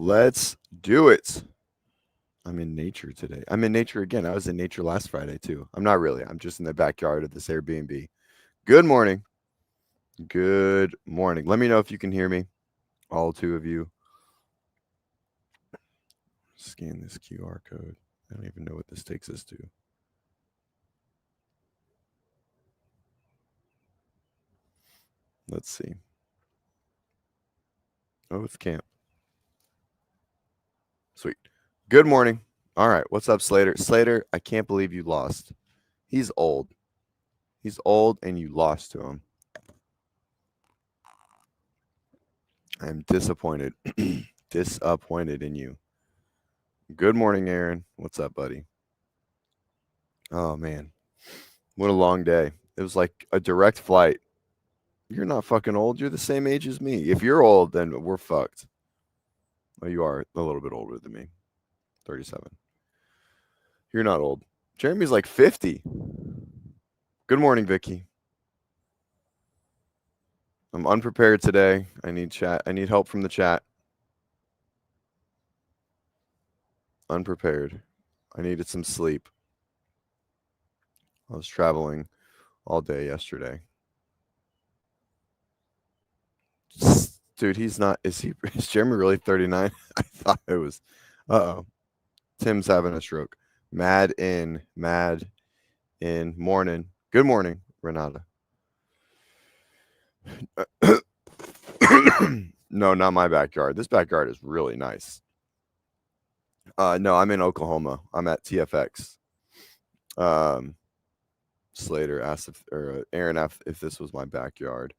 Let's do it. I'm in nature today. I'm in nature again. I was in nature last Friday too. I'm not really. I'm just in the backyard of this Airbnb. Good morning. Good morning. Let me know if you can hear me. All two of you. Scan this QR code. I don't even know what this takes us to. Let's see. Oh, it's camp. Sweet. Good morning. All right. What's up, Slater? Slater, I can't believe you lost. He's old. He's old and you lost to him. I'm disappointed. Disappointed in you. Good morning, Aaron. What's up, buddy? Oh, man. What a long day. It was like a direct flight. You're not fucking old. You're the same age as me. If you're old, then we're fucked. Oh, you are a little bit older than me. 37. You're not old. Jeremy's like 50. Good morning, Vicky. I'm unprepared today. I need chat. I need help from the chat. Unprepared. I needed some sleep. I was traveling all day yesterday. Dude, he's not. Is Jeremy really 39? I thought it was. Uh-oh. Tim's having a stroke. Mad in. Morning. Good morning, Renata. No, not my backyard. This backyard is really nice. No, I'm in Oklahoma. I'm at TFX. Slater asked or Aaron asked if this was my backyard.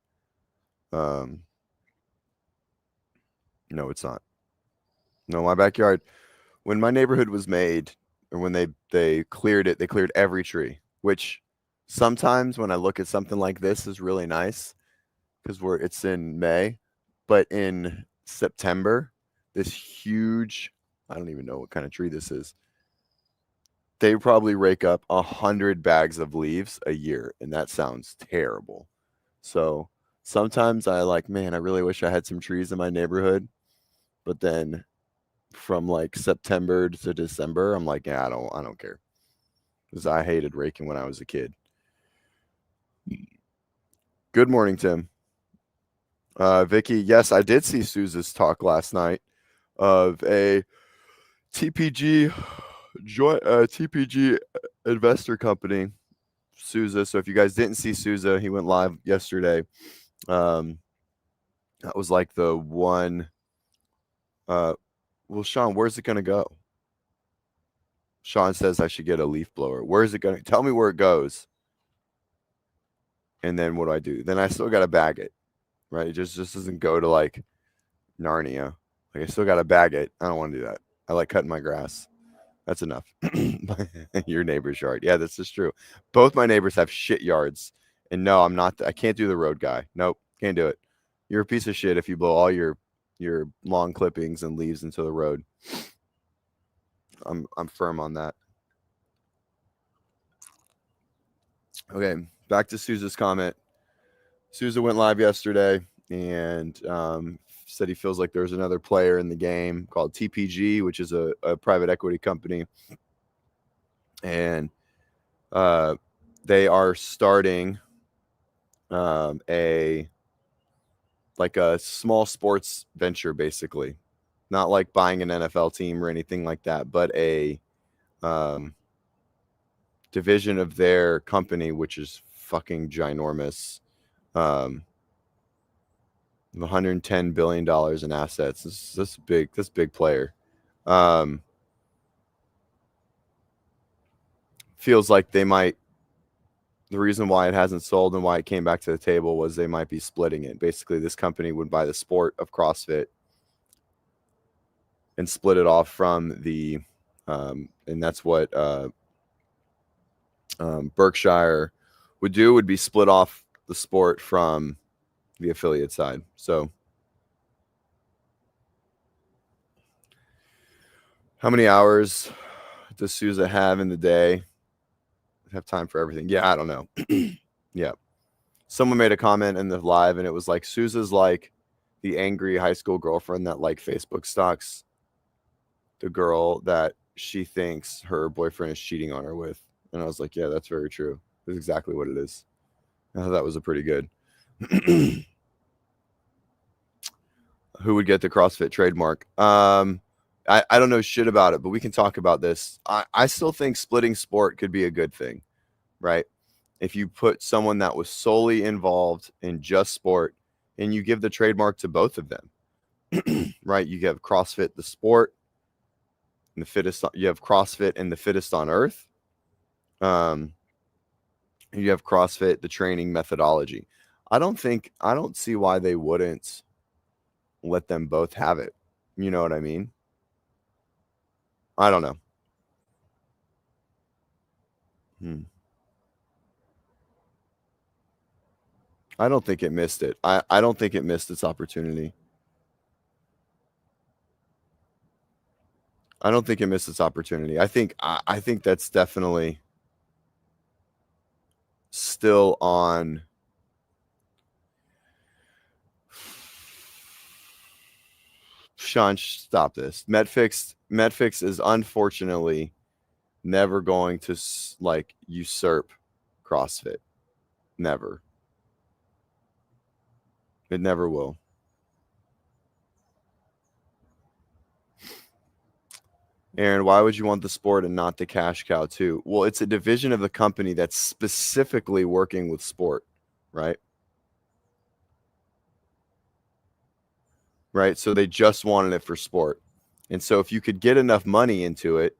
No, it's not. No, my backyard. When my neighborhood was made, or when they cleared it, they cleared every tree. Which sometimes when I look at something like this is really nice because it's in May, but in September, this huge, I don't even know what kind of tree this is. They probably rake up 100 bags of leaves a year, and that sounds terrible. So sometimes I man, I really wish I had some trees in my neighborhood, but then from like September to December, I'm like, yeah, I don't care, because I hated raking when I was a kid. Good morning, Tim. Vicky, yes, I did see Sousa's talk last night of a TPG TPG investor company, Sousa. So if you guys didn't see Sousa, he went live yesterday. That was like the one. Well, Sean, where's it gonna go? Sean says I should get a leaf blower. Where is it gonna? Tell me where it goes. And then what do? Then I still gotta bag it, right? It just doesn't go to like Narnia. Like I still gotta bag it. I don't want to do that. I like cutting my grass. That's enough. Your neighbor's yard. Yeah, this is true. Both my neighbors have shit yards. And no, I'm not. I can't do the road guy. Nope, can't do it. You're a piece of shit if you blow all your lawn clippings and leaves into the road. I'm firm on that. Okay, back to Sousa's comment. Sousa went live yesterday and said he feels like there's another player in the game called TPG, which is a private equity company. And they are starting a small sports venture, basically. Not like buying an NFL team or anything like that, but a division of their company, which is fucking ginormous. $110 billion in assets. This big player. Feels like they might. The reason why it hasn't sold and why it came back to the table was they might be splitting it. Basically, this company would buy the sport of CrossFit and split it off from the, and that's what Berkshire would do. Would be split off the sport from the affiliate side. So, how many hours does Sousa have in the day? Have time for everything? Yeah, I don't know. Yeah. Someone made a comment in the live and it was like Sousa's like the angry high school girlfriend that like Facebook stalks the girl that she thinks her boyfriend is cheating on her with. And I was like, yeah, that's very true. That's exactly what it is. I thought that was a pretty good. Who would get the CrossFit trademark? I don't know shit about it, but we can talk about this. I still think splitting sport could be a good thing, right? If you put someone that was solely involved in just sport and you give the trademark to both of them, right? You have CrossFit, the sport, and the fittest. You have CrossFit and the fittest on earth. You have CrossFit, the training methodology. I don't see why they wouldn't let them both have it. You know what I mean? I don't know. I don't think it missed it. I don't think it missed its opportunity. I don't think it missed its opportunity. I think that's definitely still on. Sean, stop this. Medfix is unfortunately never going to like usurp CrossFit. Never. It never will. Aaron, why would you want the sport and not the cash cow too? Well, it's a division of the company that's specifically working with sport, right? Right. So they just wanted it for sport. And so if you could get enough money into it,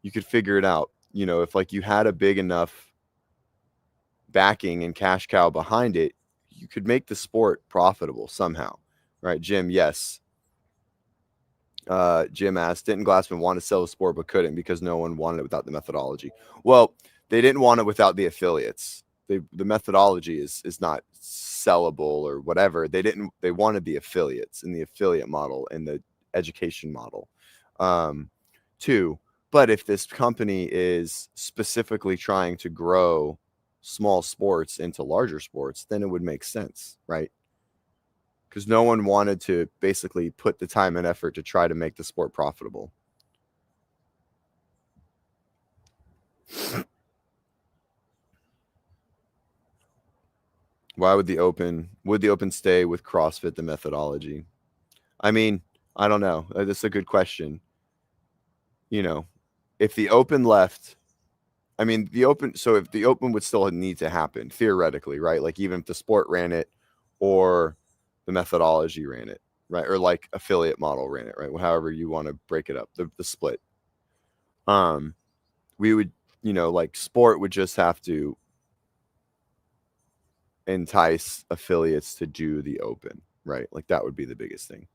you could figure it out. You know, if like you had a big enough backing and cash cow behind it, you could make the sport profitable somehow. Right, Jim? Yes. Jim asked, didn't Glassman want to sell the sport but couldn't because no one wanted it without the methodology? Well, they didn't want it without the affiliates. The methodology is not sellable or whatever. They wanted the affiliates and the affiliate model and the education model. Too. But if this company is specifically trying to grow small sports into larger sports, then it would make sense, right? Because no one wanted to basically put the time and effort to try to make the sport profitable. Why would the open stay with CrossFit the methodology? I mean, I don't know. That's a good question. You know, if the open left, I mean, if the open would still need to happen theoretically, right? Like even if the sport ran it or the methodology ran it, right? Or like affiliate model ran it, right? However you want to break it up, the split. We would, like sport would just have to entice affiliates to do the open, right? Like that would be the biggest thing.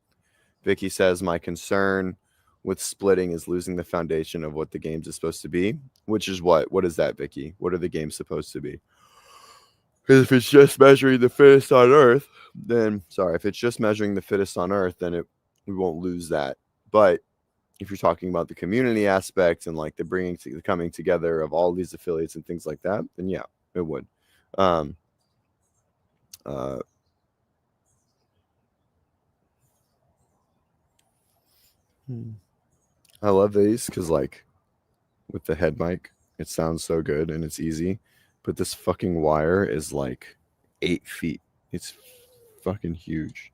Vicky says, my concern with splitting is losing the foundation of what the games is supposed to be, which is what? What is that, Vicky? What are the games supposed to be? Because if it's just measuring the fittest on earth, then if it's just measuring the fittest on earth, then we won't lose that. But if you're talking about the community aspect and like the coming together of all these affiliates and things like that, then yeah, it would. I love these because like with the head mic, it sounds so good and it's easy. But this fucking wire is like 8 feet. It's fucking huge.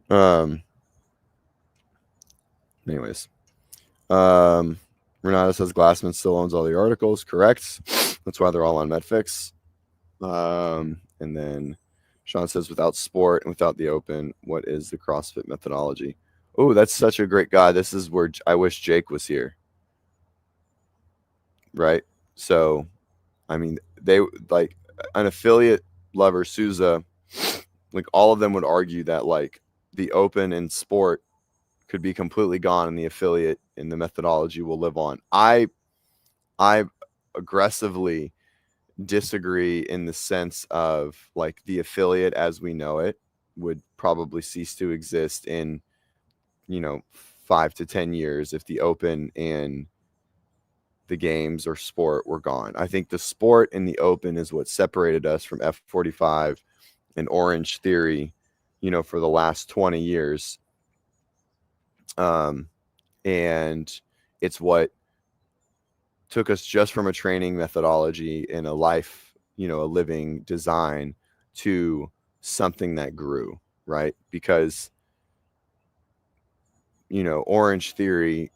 Anyways. Renata says Glassman still owns all the articles. Correct. That's why they're all on Medfix. And then Sean says without sport and without the open, what is the CrossFit methodology? Oh, that's such a great guy. This is where I wish Jake was here. Right. So, I mean, they like an affiliate lover, Souza, like all of them would argue that like the open and sport could be completely gone and the affiliate and the methodology will live on. I aggressively disagree in the sense of like the affiliate as we know it would probably cease to exist in 5 to 10 years if the open and the games or sport were gone. I think the sport and the open is what separated us from F45 and Orange Theory, for the last 20 years. And it's what took us just from a training methodology and a life, a living design to something that grew, right? Because, Orange Theory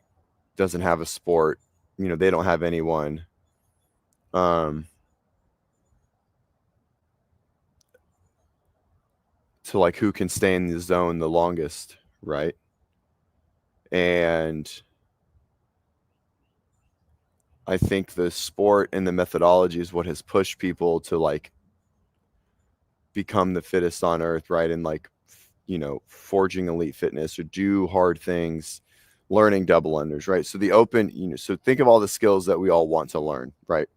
doesn't have a sport, they don't have anyone. To like who can stay in the zone the longest, right? And I think the sport and the methodology is what has pushed people to like become the fittest on earth, right? And like, forging elite fitness or do hard things, learning double unders, right? So the open, so think of all the skills that we all want to learn, right?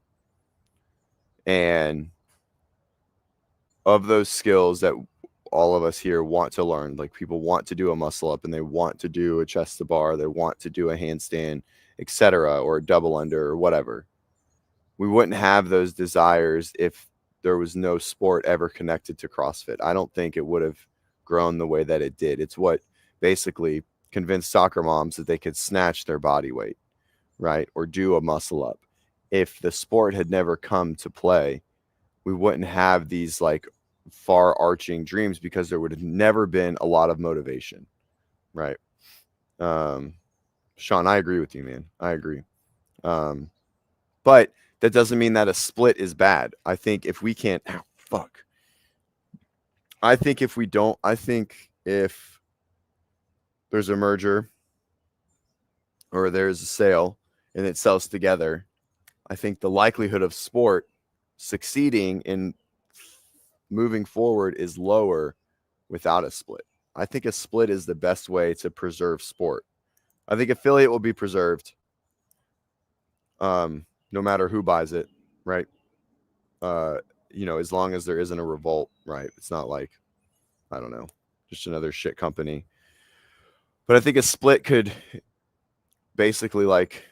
And of those skills that all of us here want to learn, like people want to do a muscle up and they want to do a chest to bar, they want to do a handstand, etc., or a double under or whatever. We wouldn't have those desires if there was no sport ever connected to CrossFit. I don't think it would have grown the way that it did. It's what basically convinced soccer moms that they could snatch their body weight, right? Or do a muscle up. If the sport had never come to play, we wouldn't have these like far arching dreams because there would have never been a lot of motivation, right? Sean, I agree with you, man. I agree. But that doesn't mean that a split is bad. I think if we can't, I think if we don't, I think if there's a merger or there's a sale and it sells together, I think the likelihood of sport succeeding in moving forward is lower without a split. I think a split is the best way to preserve sport. I think affiliate will be preserved no matter who buys it, right? As long as there isn't a revolt, right? It's not like, I don't know, just another shit company. But I think a split could basically like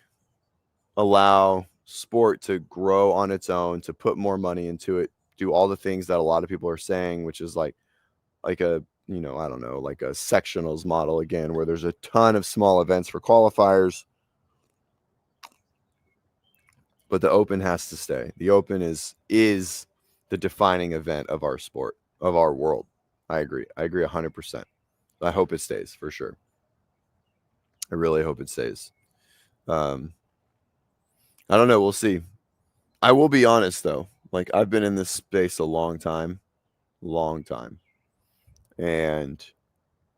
allow sport to grow on its own, to put more money into it, do all the things that a lot of people are saying, which is like a, I don't know, like a sectionals model again, where there's a ton of small events for qualifiers. But the open has to stay. The open is the defining event of our sport, of our world. I agree 100%. I hope it stays for sure. I really hope it stays. I don't know. We'll see. I will be honest though. Like I've been in this space a long time. And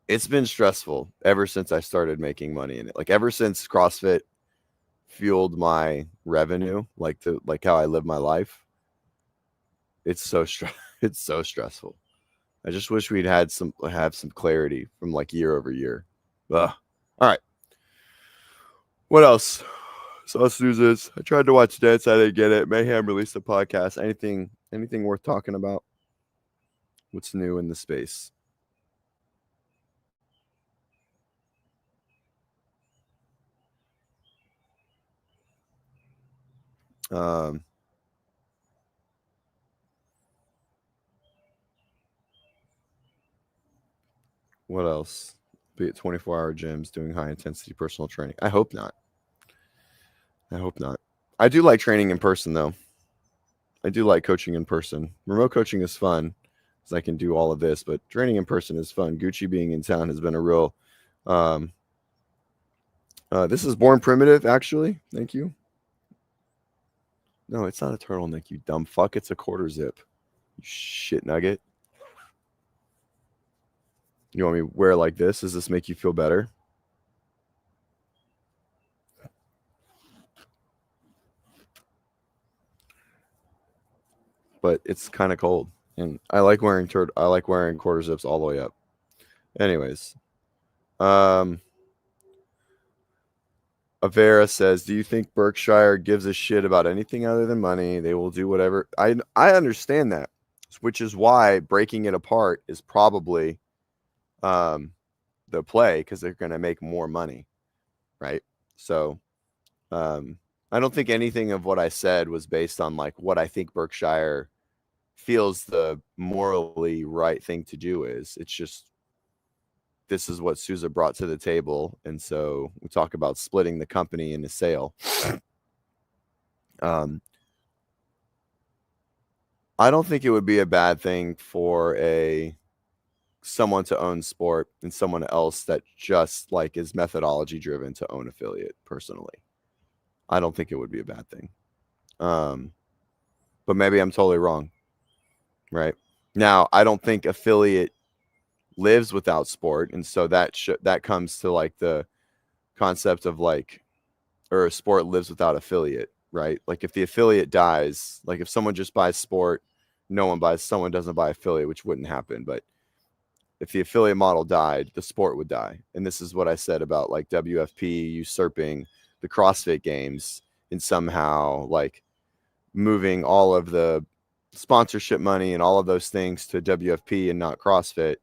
it's been stressful ever since I started making money in it. Like ever since CrossFit fueled my revenue, like how I live my life. It's so stressful. I just wish we'd have some clarity from like year over year. Ugh. All right. What else? So let's do this. I tried to watch Dance. I didn't get it. Mayhem released a podcast. Anything worth talking about? What's new in the space? What else? Be it 24-hour gyms doing high intensity personal training. I hope not. I do like training in person though. I do like coaching in person. Remote coaching is fun because I can do all of this, but training in person is fun. Gucci being in town has been a real. This is Born Primitive, actually. Thank you. No, it's not a turtleneck, you dumb fuck. It's a quarter zip. You shit nugget. You want me to wear like this? Does this make you feel better? But it's kind of cold, and I like wearing quarter zips all the way up. Anyways, Avera says, "Do you think Berkshire gives a shit about anything other than money? They will do whatever." I understand that, which is why breaking it apart is probably the play, because they're going to make more money, right? So I don't think anything of what I said was based on like what I think Berkshire feels the morally right thing to do is. It's just this is what Souza brought to the table, and so we talk about splitting the company in a sale. I don't think it would be a bad thing for someone to own sport and someone else that just like is methodology driven to own affiliate. Personally, I don't think it would be a bad thing. But maybe I'm totally wrong. Right now, I don't think affiliate lives without sport, and so that comes to like the concept of like, or a sport lives without affiliate, right? Like if the affiliate dies, like if someone just buys sport, someone doesn't buy affiliate, which wouldn't happen. But if the affiliate model died, the sport would die. And this is what I said about like WFP usurping the CrossFit games and somehow like moving all of the sponsorship money and all of those things to WFP and not CrossFit,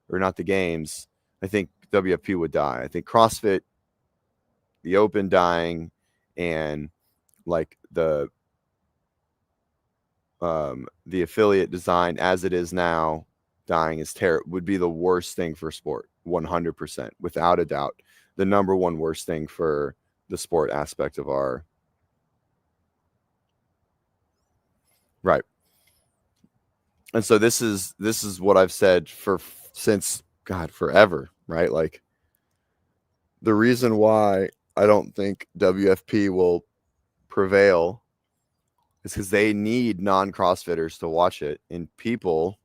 or not the games. I think WFP would die. I think CrossFit, the open dying, and like the affiliate design as it is now dying is would be the worst thing for sport, 100%, without a doubt. The number one worst thing for the sport aspect of our right. And so this is what I've said since God forever, right? Like the reason why I don't think WFP will prevail is because they need non-CrossFitters to watch it, and people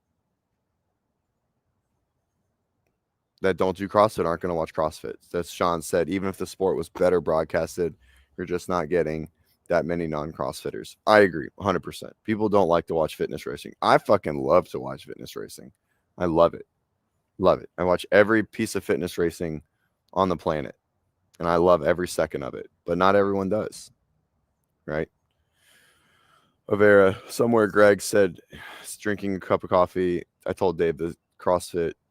that don't do CrossFit aren't going to watch CrossFit. That's Sean said. Even if the sport was better broadcasted, you're just not getting that many non-CrossFitters. I agree 100%. People don't like to watch fitness racing. I fucking love to watch fitness racing. I love it. Love it. I watch every piece of fitness racing on the planet, and I love every second of it. But not everyone does, right? Avera, somewhere Greg said drinking a cup of coffee. I told Dave the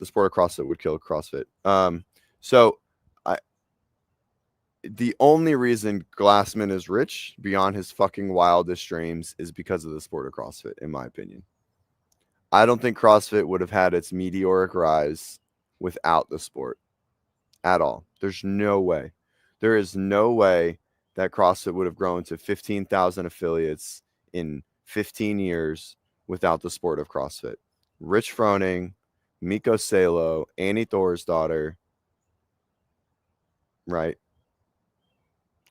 sport of CrossFit would kill CrossFit. So the only reason Glassman is rich beyond his fucking wildest dreams is because of the sport of CrossFit, in my opinion. I don't think CrossFit would have had its meteoric rise without the sport at all. There's no way. There is no way that CrossFit would have grown to 15,000 affiliates in 15 years without the sport of CrossFit. Rich Froning, Miko Salo, Annie Thorsdottir, right?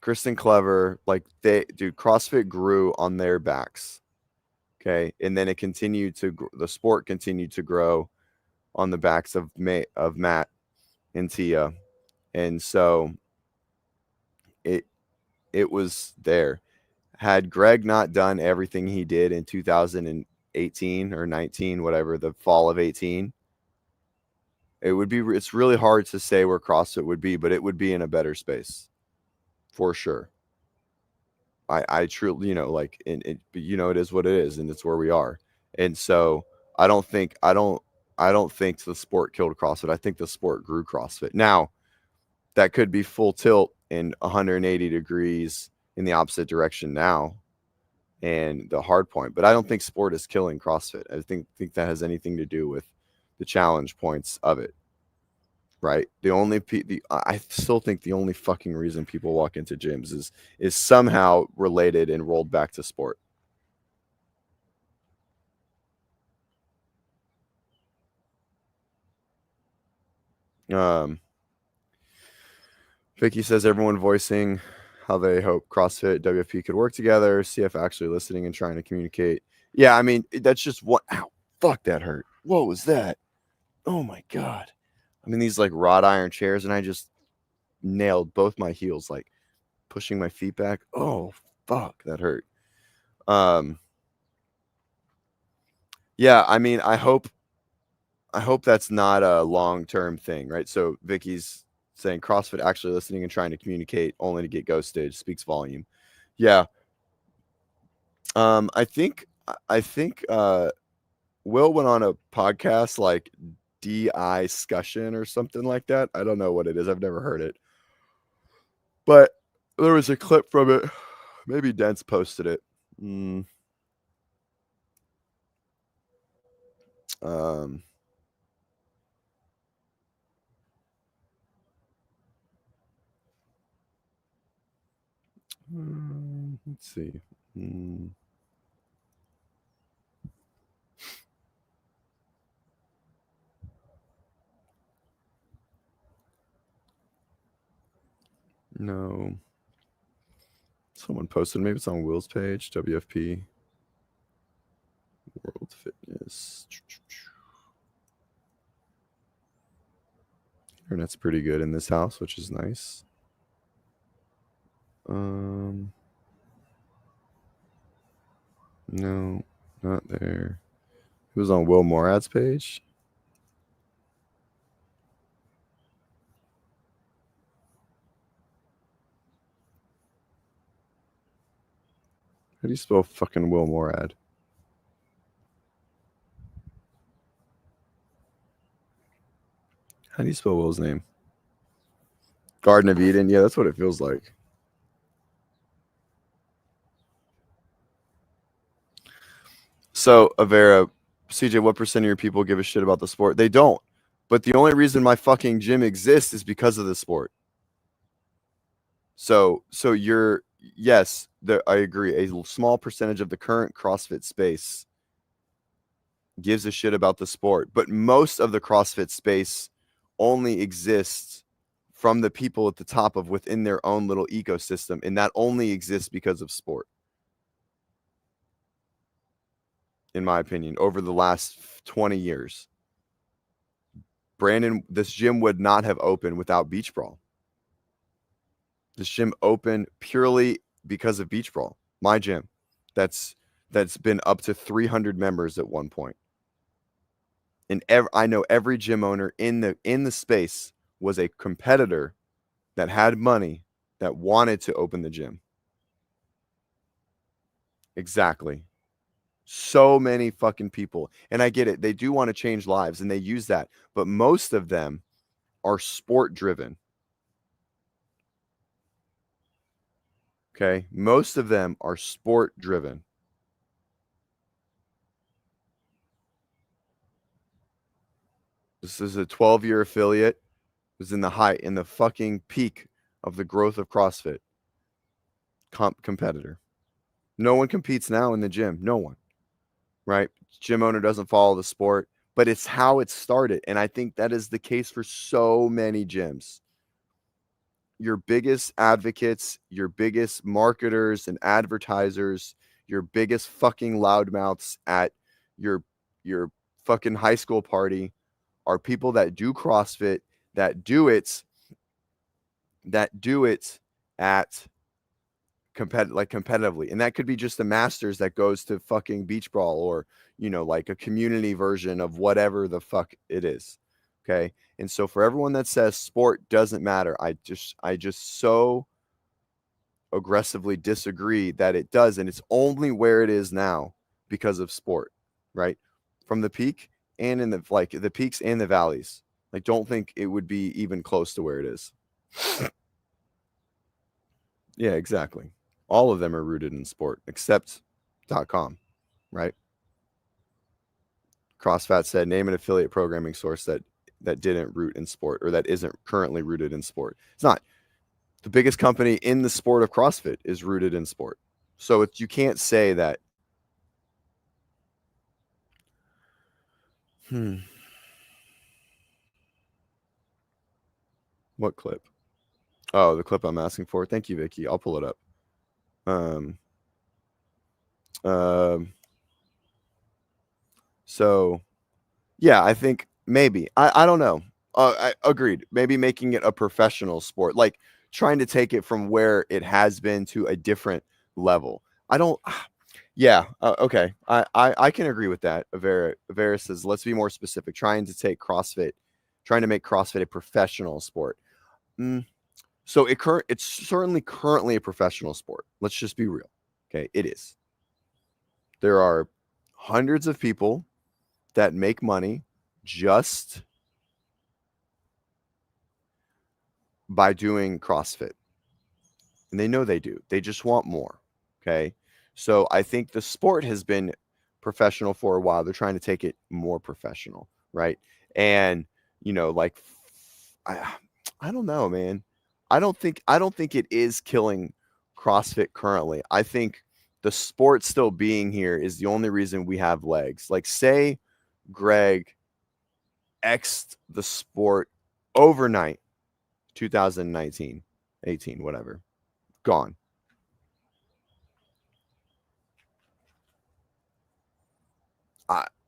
Kristen Clever, like CrossFit grew on their backs. Okay. And then the sport continued to grow on the backs of Matt and Tia. And so it was there. Had Greg not done everything he did in 2018 or 19, whatever, the fall of 18, it's really hard to say where CrossFit would be, but it would be in a better space for sure. I truly, like, it is what it is, and it's where we are. And so I don't think the sport killed CrossFit. I think the sport grew CrossFit. Now that could be full tilt and 180 degrees in the opposite direction now, and the hard point. But I don't think sport is killing CrossFit. I think that has anything to do with the challenge points of it. Right. I still think the only fucking reason people walk into gyms is somehow related and rolled back to sport. Vicky says everyone voicing how they hope CrossFit WFP could work together. CF actually listening and trying to communicate. Yeah, I mean that's just what. Ow, fuck, that hurt. What was that? Oh my god. I mean these like wrought iron chairs, and I just nailed both my heels, like pushing my feet back. Oh fuck, that hurt. Yeah, I mean I hope that's not a long-term thing, right? So Vicky's saying CrossFit actually listening and trying to communicate only to get ghosted speaks volume. Yeah. I think Will went on a podcast like DI discussion or something like that. I don't know what it is. I've never heard it. But there was a clip from it. Maybe Dents posted it. Um Let's see. No. Someone posted, maybe it's on Will's page, WFP World Fitness. Internet's pretty good in this house, which is nice. No, not there. It was on Will Morad's page. How do you spell fucking Will Morad? How do you spell Will's name? Garden of Eden. Yeah, that's what it feels like. So, Avera, CJ, what percent of your people give a shit about the sport? They don't. But the only reason my fucking gym exists is because of the sport. So you're yes, I agree. A small percentage of the current CrossFit space gives a shit about the sport, but most of the CrossFit space only exists from the people at the top of within their own little ecosystem, and that only exists because of sport. In my opinion, over the last 20 years. Brandon, this gym would not have opened without Beach Brawl. This gym opened purely because of Beach Brawl. My gym, that's been up to 300 members at one point. And I know every gym owner in the space was a competitor that had money that wanted to open the gym. Exactly. So many fucking people. And I get it. They do want to change lives and they use that. But most of them are sport driven. Okay. Most of them are sport driven. This is a 12-year affiliate. It was in the fucking peak of the growth of CrossFit. Competitor. No one competes now in the gym. No one. Right? Gym owner doesn't follow the sport, but it's how it started. And I think that is the case for so many gyms. Your biggest advocates, your biggest marketers and advertisers, your biggest fucking loudmouths at your fucking high school party are people that do CrossFit, that do it at competitively. And that could be just the masters that goes to fucking Beach Brawl or, like a community version of whatever the fuck it is. Okay. And so for everyone that says sport doesn't matter, I just so aggressively disagree that it does. And it's only where it is now because of sport, right? From the peak and in the peaks and the valleys. Like, don't think it would be even close to where it is. Yeah, exactly. All of them are rooted in sport except .com, right? CrossFat said, name an affiliate programming source that didn't root in sport or that isn't currently rooted in sport. It's not. The biggest company in the sport of CrossFit is rooted in sport. So you can't say that. What clip? Oh, the clip I'm asking for. Thank you, Vicky. I'll pull it up. So yeah, I think maybe. I don't know. I agreed. Maybe making it a professional sport, like trying to take it from where it has been to a different level. I don't. Yeah. Okay. I can agree with that. Avera says, let's be more specific. Trying to make CrossFit a professional sport. So it's certainly currently a professional sport. Let's just be real. Okay, it is. There are hundreds of people that make money just by doing CrossFit. And they know they do. They just want more. Okay. So I think the sport has been professional for a while. They're trying to take it more professional. Right. And, like, I don't know, man. I don't think it is killing CrossFit currently. I think the sport still being here is the only reason we have legs. Like, say Greg X'd the sport overnight, 2019, 18, whatever, gone.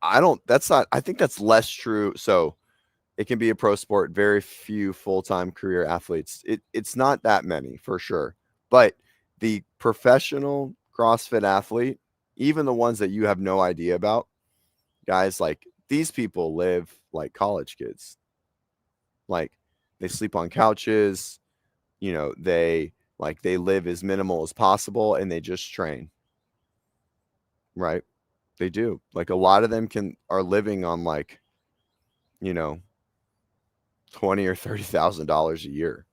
I don't, that's not, I think that's less true. So it can be a pro sport, very few full-time career athletes. It's not that many for sure. But the professional CrossFit athlete, even the ones that you have no idea about, guys, like these people live like college kids. Like they sleep on couches, you know, they live as minimal as possible and they just train. Right? They do. Like a lot of them are living on like, you know, $20,000 or $30,000 a year.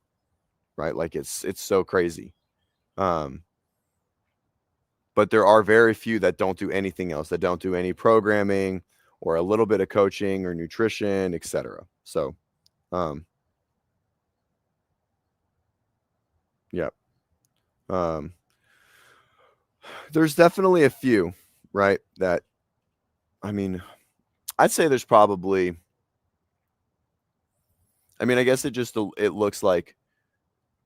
Right? Like it's so crazy. But there are very few that don't do anything else, that don't do any programming or a little bit of coaching or nutrition, etc. So, yeah. There's definitely a few, right? That, I mean, I'd say there's probably, I mean, I guess it looks like,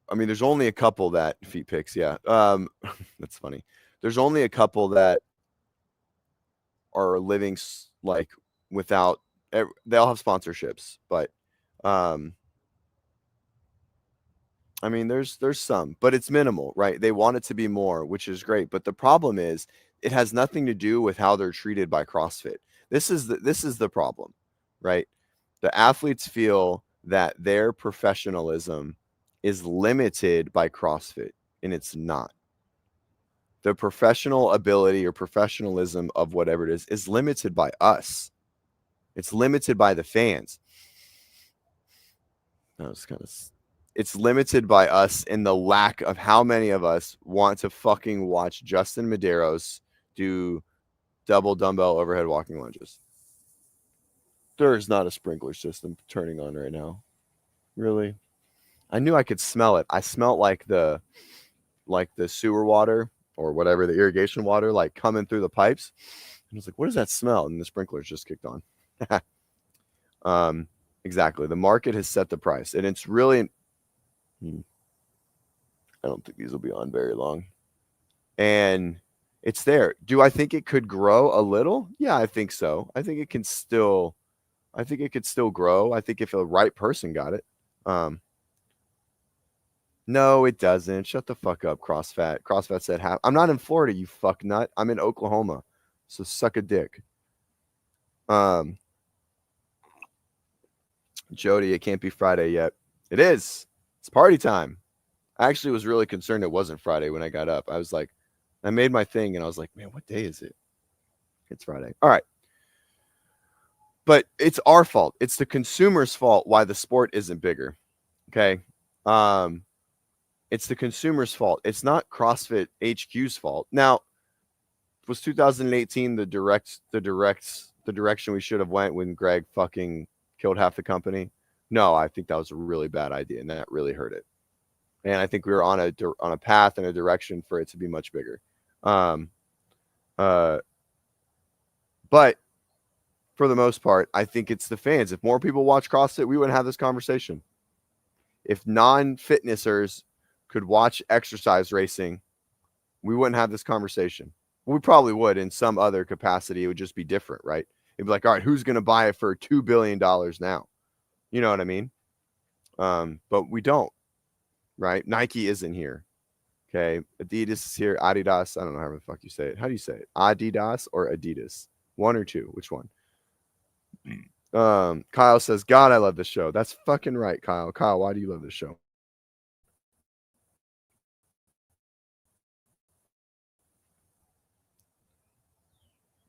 I mean, there's only a couple that feet picks. Yeah. That's funny. There's only a couple that are living like without, they all have sponsorships, but, I mean, there's some, but it's minimal, right? They want it to be more, which is great. But the problem is it has nothing to do with how they're treated by CrossFit. This is the problem, right? The athletes feel that their professionalism is limited by CrossFit, and it's not. The professional ability or professionalism of whatever it is limited by us. It's limited by the fans. That was kind of, it's limited by us in the lack of how many of us want to fucking watch Justin Medeiros do double dumbbell overhead walking lunges. There is not a sprinkler system turning on right now. Really? I knew I could smell it. I smelled like the sewer water or whatever, the irrigation water, like coming through the pipes. And I was like, what does that smell? And the sprinklers just kicked on. Exactly. The market has set the price, and it's really, I don't think these will be on very long. And it's there. Do I think it could grow a little? Yeah, I think so. I think it could still grow. I think if the right person got it. No, it doesn't. Shut the fuck up, CrossFit. CrossFit said I'm not in Florida, you fuck nut. I'm in Oklahoma. So suck a dick. Jody, it can't be Friday yet. It is. It's party time. I actually was really concerned it wasn't Friday when I got up. I was like, I made my thing and I was like, man, what day is it? It's Friday. All right. But it's our fault. It's the consumer's fault why the sport isn't bigger. Okay. It's the consumer's fault. It's not CrossFit HQ's fault. Now, was 2018 the direction we should have went when Greg fucking killed half the company? No, I think that was a really bad idea and that really hurt it. And I think we were on a path and a direction for it to be much bigger. But for the most part, I think it's the fans. If more people watch CrossFit, we wouldn't have this conversation. If non-fitnessers could watch exercise racing, we wouldn't have this conversation. We probably would in some other capacity. It would just be different, right? It'd be like, all right, who's going to buy it for $2 billion now? You know what I mean? But we don't, right? Nike isn't here. Okay. Adidas is here. Adidas. I don't know how the fuck you say it. How do you say it? Adidas or Adidas? One or two? Which one? Kyle says, God, I love this show. That's fucking right, Kyle. Kyle, why do you love this show?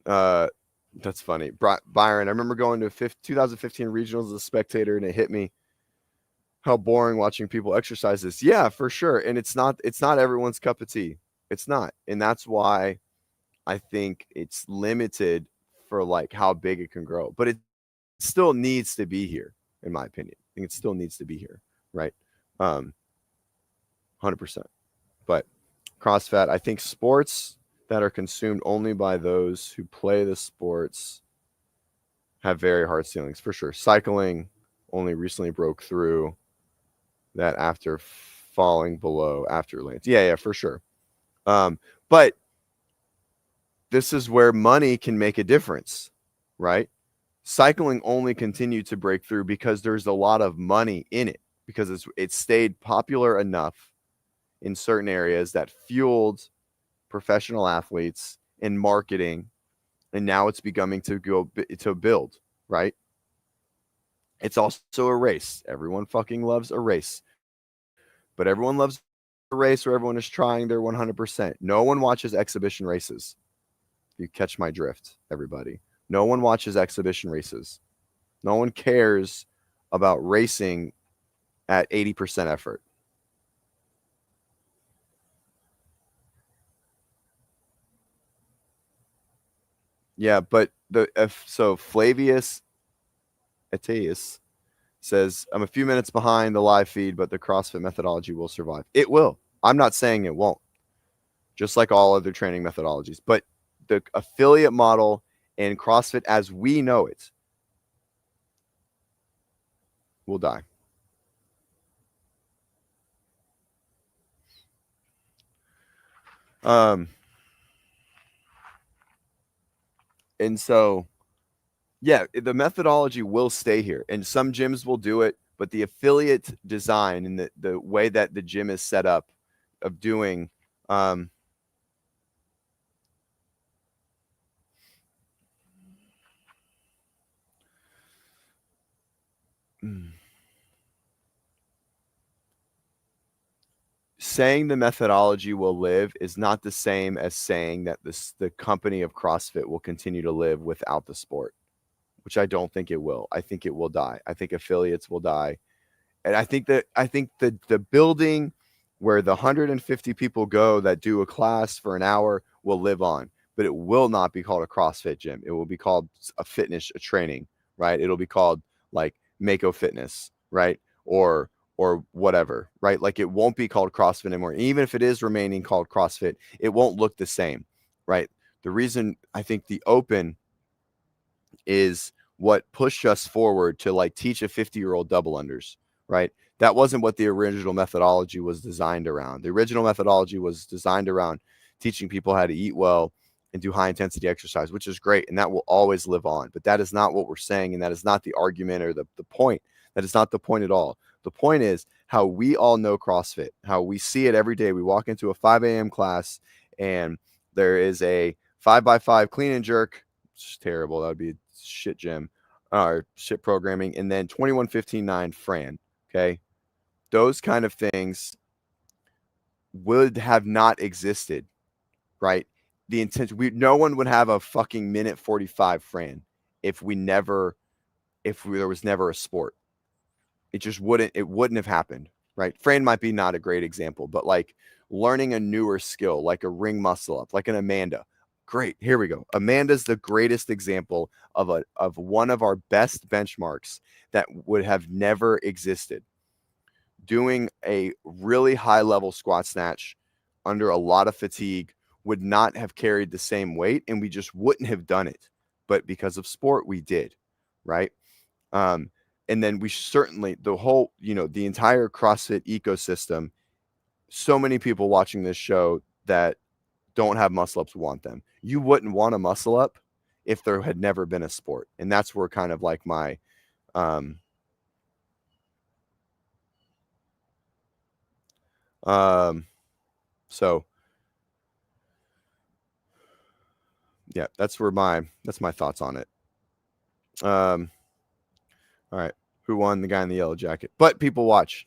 That's funny. Byron, I remember going to 2015 regionals as a spectator, and it hit me how boring watching people exercise is. Yeah, for sure. And it's not everyone's cup of tea. It's not. And that's why I think it's limited for like how big it can grow. But it still needs to be here, in my opinion. I think it still needs to be here, right? 100%. But cross fat. I think sports that are consumed only by those who play the sports have very hard ceilings for sure. Cycling only recently broke through that after falling below after lanes. Yeah, for sure. But this is where money can make a difference, right? Cycling only continued to break through because there's a lot of money in it, because it stayed popular enough in certain areas that fueled professional athletes in marketing, and now it's beginning to build, right? It's also a race. Everyone fucking loves a race, but everyone loves a race where everyone is trying their 100%. No one watches exhibition races. You catch my drift, everybody. No one watches exhibition races. No one cares about racing at 80% effort. Yeah, but so Flavius Etius says, I'm a few minutes behind the live feed, but the CrossFit methodology will survive. It will. I'm not saying it won't, just like all other training methodologies. But the affiliate model and CrossFit as we know it will die. And so, yeah, the methodology will stay here, and some gyms will do it, but the affiliate design and the way that the gym is set up of doing saying the methodology will live is not the same as saying that the company of CrossFit will continue to live without the sport, which I don't think it will. I think it will die. I think affiliates will die. And I think the building where the 150 people go that do a class for an hour will live on, but it will not be called a CrossFit gym. It will be called a training, right? It'll be called like Mako Fitness, right? Or whatever, right? Like it won't be called CrossFit anymore. Even if it is remaining called CrossFit, it won't look the same, right? The reason I think the open is what pushed us forward to like teach a 50-year-old double unders, right? That wasn't what the original methodology was designed around. The original methodology was designed around teaching people how to eat well and do high intensity exercise, which is great. And that will always live on. But that is not what we're saying. And that is not the argument or the point. That is not the point at all. The point is how we all know CrossFit, how we see it every day. We walk into a 5 a.m. class and there is a 5x5 clean and jerk. It's terrible. That would be a shit gym or shit programming. And then 21:15:9 Fran. Okay. Those kind of things would have not existed, right? The intention, no one would have a fucking minute 45 Fran if there was never a sport. It wouldn't have happened, right? Fran might be not a great example, but like learning a newer skill, like a ring muscle up, like an Amanda. Great. Here we go. Amanda's the greatest example of one of our best benchmarks that would have never existed. Doing a really high level squat snatch under a lot of fatigue would not have carried the same weight, and we just wouldn't have done it. But because of sport, we did, right? And then we certainly, the entire CrossFit ecosystem, so many people watching this show that don't have muscle ups want them. You wouldn't want a muscle up if there had never been a sport. And that's where kind of like my, so yeah, that's my thoughts on it. All right. Who won? The guy in the yellow jacket. But people watch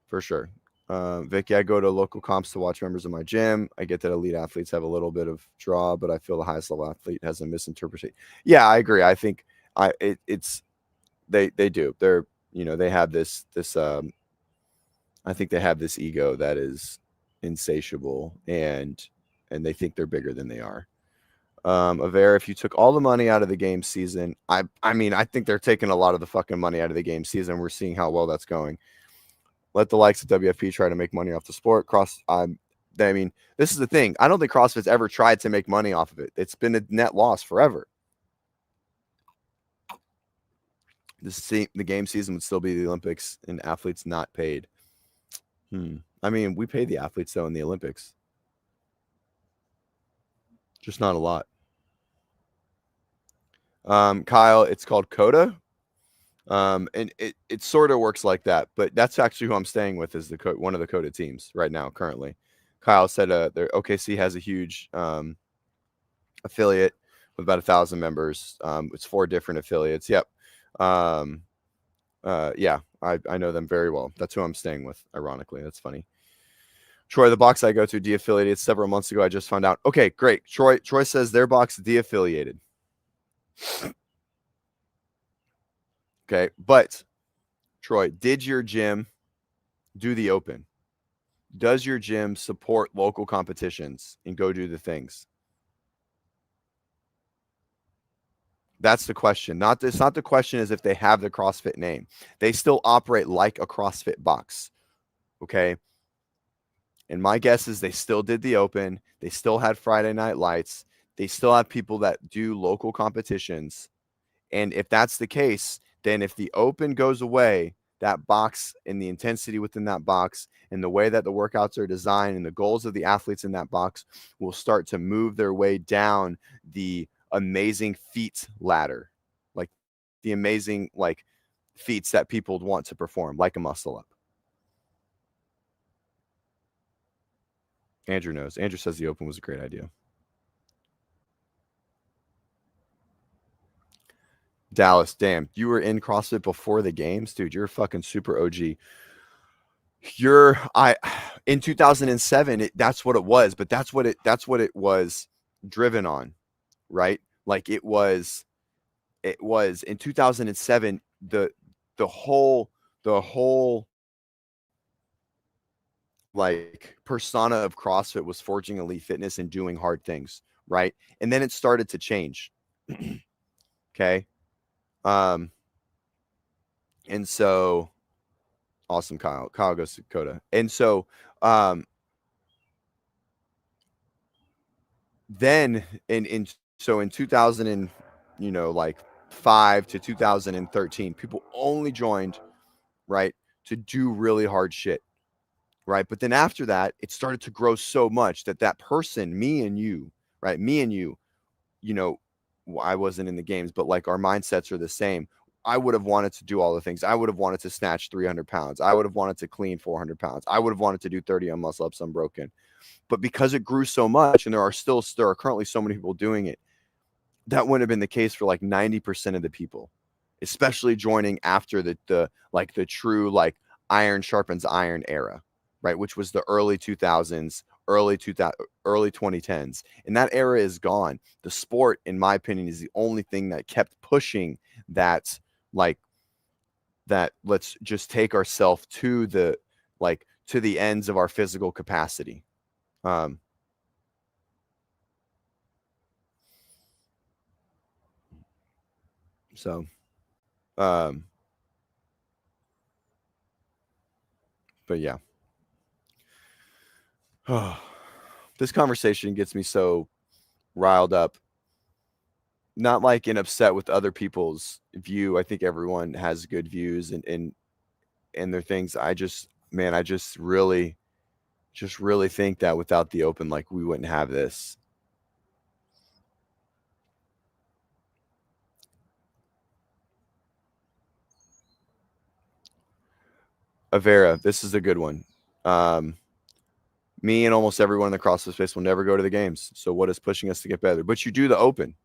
for sure. Vicky, I go to local comps to watch members of my gym. I get that elite athletes have a little bit of draw, but I feel the highest level athlete has a misinterpretation. Yeah, I agree. I think they do. They have this I think they have this ego that is insatiable and they think they're bigger than they are. Avera, if you took all the money out of the game season, I mean, I think they're taking a lot of the fucking money out of the game season. We're seeing how well that's going. Let the likes of WFP try to make money off the sport. I mean, this is the thing. I don't think CrossFit's ever tried to make money off of it. It's been a net loss forever. The game season would still be the Olympics and athletes not paid. I mean, we pay the athletes though in the Olympics. Just not a lot. Kyle, it's called Coda. And it sort of works like that, but that's actually who I'm staying with is one of the Coda teams right now currently. Kyle said their OKC has a huge affiliate with about 1,000 members. It's 4 different affiliates. Yep. Yeah, I know them very well. That's who I'm staying with, ironically. That's funny. Troy, the box I go to de-affiliated several months ago. I just found out. Okay, great. Troy says their box de-affiliated. Okay, but Troy, did your gym do the open? Does your gym support local competitions and go do the things? That's the question. Not the question is if they have the CrossFit name. They still operate like a CrossFit box. Okay. And my guess is they still did the open. They still had Friday night lights. They still have people that do local competitions. And if that's the case, then if the open goes away, that box and the intensity within that box and the way that the workouts are designed and the goals of the athletes in that box will start to move their way down the amazing feats ladder, like the amazing feats that people want to perform, like a muscle up. Andrew knows. Andrew says the open was a great idea. Dallas, damn, you were in CrossFit before the games, dude. You're a fucking super OG. In 2007, that's what it was, but that's what it was driven on, right? Like it was in 2007, the whole like persona of CrossFit was forging elite fitness and doing hard things, right? And then it started to change. Okay. And so awesome, Kyle. Kyle goes to Coda. And so then in 2000 and 5 to 2013, people only joined, right, to do really hard shit, right? But then after that, it started to grow so much that person, me and you, I wasn't in the games, but like our mindsets are the same. I would have wanted to do all the things. I would have wanted to snatch 300 pounds. I would have wanted to clean 400 pounds. I would have wanted to do 30 on muscle ups unbroken. But because it grew so much and there are currently so many people doing it, that wouldn't have been the case for like 90% of the people, especially joining after the true like iron sharpens iron era, right? Which was the early 2000s, early 2010s. And that era is gone. The sport, in my opinion, is the only thing that kept pushing that, that let's just take ourselves to the ends of our physical capacity. But yeah. This conversation gets me so riled up. Not like in upset with other people's view. I think everyone has good views and their things. I just really think that without the open, like we wouldn't have this. Avera, this is a good one. Me and almost everyone in the CrossFit space will never go to the games. So what is pushing us to get better? But you do the open.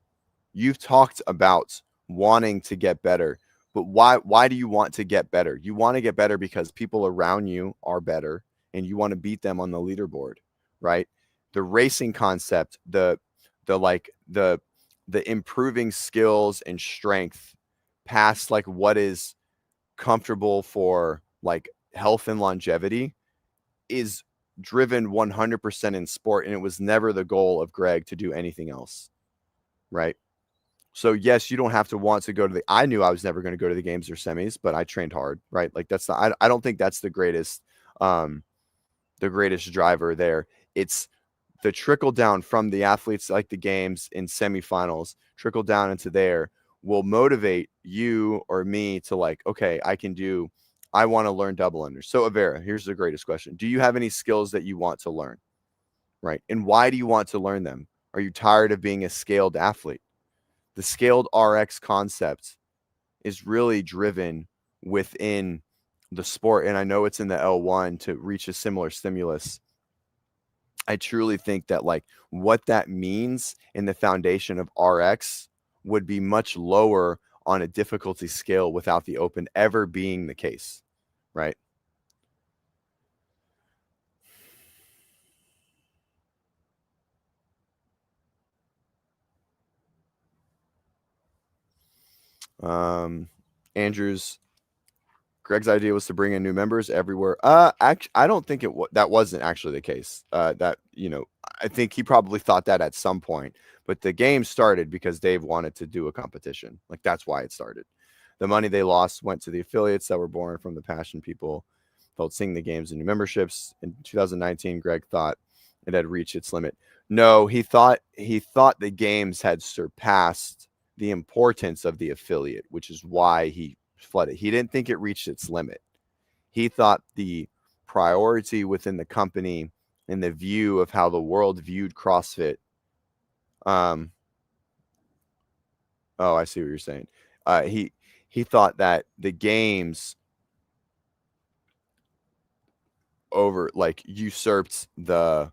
You've talked about wanting to get better, but why do you want to get better? You want to get better because people around you are better and you want to beat them on the leaderboard, right? The racing concept, the improving skills and strength past like what is comfortable for like health and longevity is driven 100% in sport, and it was never the goal of Greg to do anything else, right? So yes, you don't have to want to go to I knew I was never going to go to the games or semis, but I trained hard, right? Like I don't think that's the greatest driver there. It's the trickle down from the athletes like the games in semifinals, trickle down into there will motivate you or me to like, okay, I want to learn double unders. So Avera, here's the greatest question. Do you have any skills that you want to learn? Right. And why do you want to learn them? Are you tired of being a scaled athlete? The scaled RX concept is really driven within the sport. And I know it's in the L1 to reach a similar stimulus. I truly think that like what that means in the foundation of RX would be much lower on a difficulty scale without the open ever being the case, right? Andrew's Greg's idea was to bring in new members everywhere. Actually, I don't think that wasn't actually the case. That I think he probably thought that at some point, but the game started because Dave wanted to do a competition. Like that's why it started. The money they lost went to the affiliates that were born from the passion people felt seeing the games and new memberships. In 2019, Greg thought it had reached its limit. No, he thought the games had surpassed the importance of the affiliate, which is why he flooded. He didn't think it reached its limit. He thought the priority within the company and the view of how the world viewed CrossFit. Oh, I see what you're saying. He thought that the games over like usurped the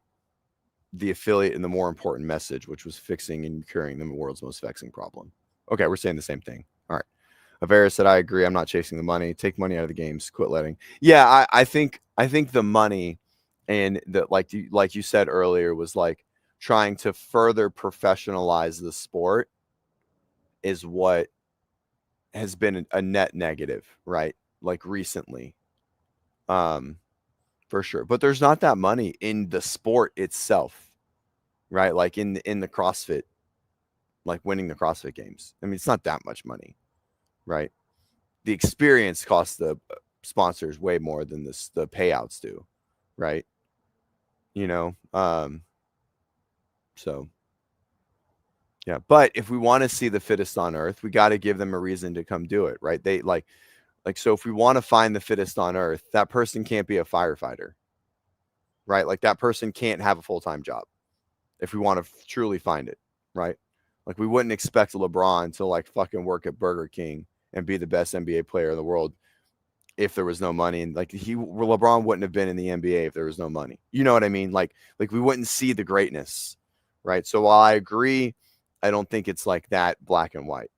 affiliate and the more important message, which was fixing and curing the world's most vexing problem. Okay, we're saying the same thing. All right. Avera said, I agree. I'm not chasing the money. Take money out of the games. Quit letting. Yeah, I think the money and that like you said earlier was like trying to further professionalize the sport is what has been a net negative, right? Like recently. For sure. But there's not that money in the sport itself, right? Like in the CrossFit, like winning the CrossFit games. I mean, it's not that much money, right? The experience costs the sponsors way more than the payouts do, right? You know, so yeah. But if we want to see the fittest on earth, we got to give them a reason to come do it, right? They like so if we want to find the fittest on earth, that person can't be a firefighter, right? Like that person can't have a full-time job if we want to truly find it, right? Like we wouldn't expect LeBron to like fucking work at Burger King and be the best NBA player in the world if there was no money. And like LeBron wouldn't have been in the NBA if there was no money. You know what I mean? Like we wouldn't see the greatness, right? So while I agree, I don't think it's like that black and white,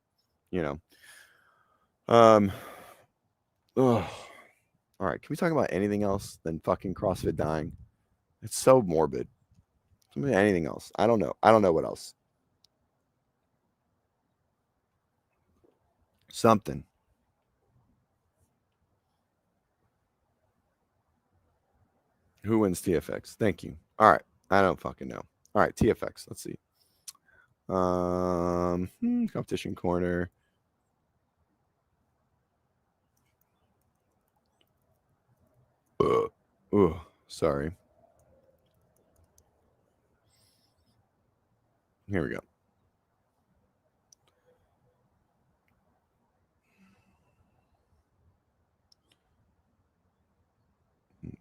you know. Ugh. All right, can we talk about anything else than fucking CrossFit dying? It's so morbid. Anything else? I don't know. I don't know what else. Something. Who wins TFX? Thank you. All right. I don't fucking know. All right, TFX. Let's see. Competition corner. Oh, sorry. Here we go.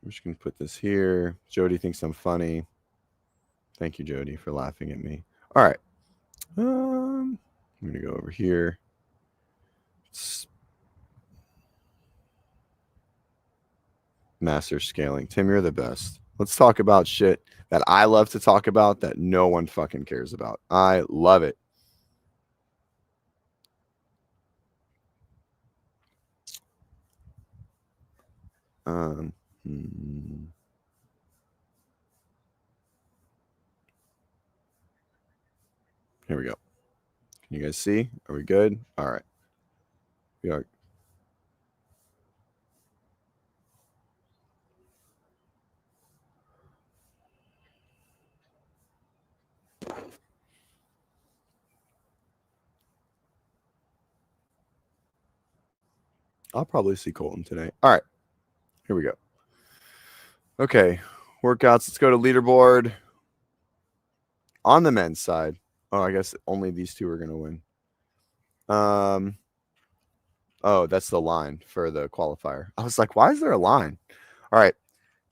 We're just gonna put this here. Jody thinks I'm funny. Thank you, Jody, for laughing at me. All right. I'm gonna go over here. Master scaling. Tim, you're the best. Let's talk about shit that I love to talk about that no one fucking cares about. I love it. Um, hmm. Here we go. Can you guys see? Are we good? All right. We are. I'll probably see Colton today. All right. Here we go. Okay. Workouts. Let's go to leaderboard. On the men's side. Oh, I guess only these two are going to win. Oh, that's the line for the qualifier. I was like, why is there a line? All right.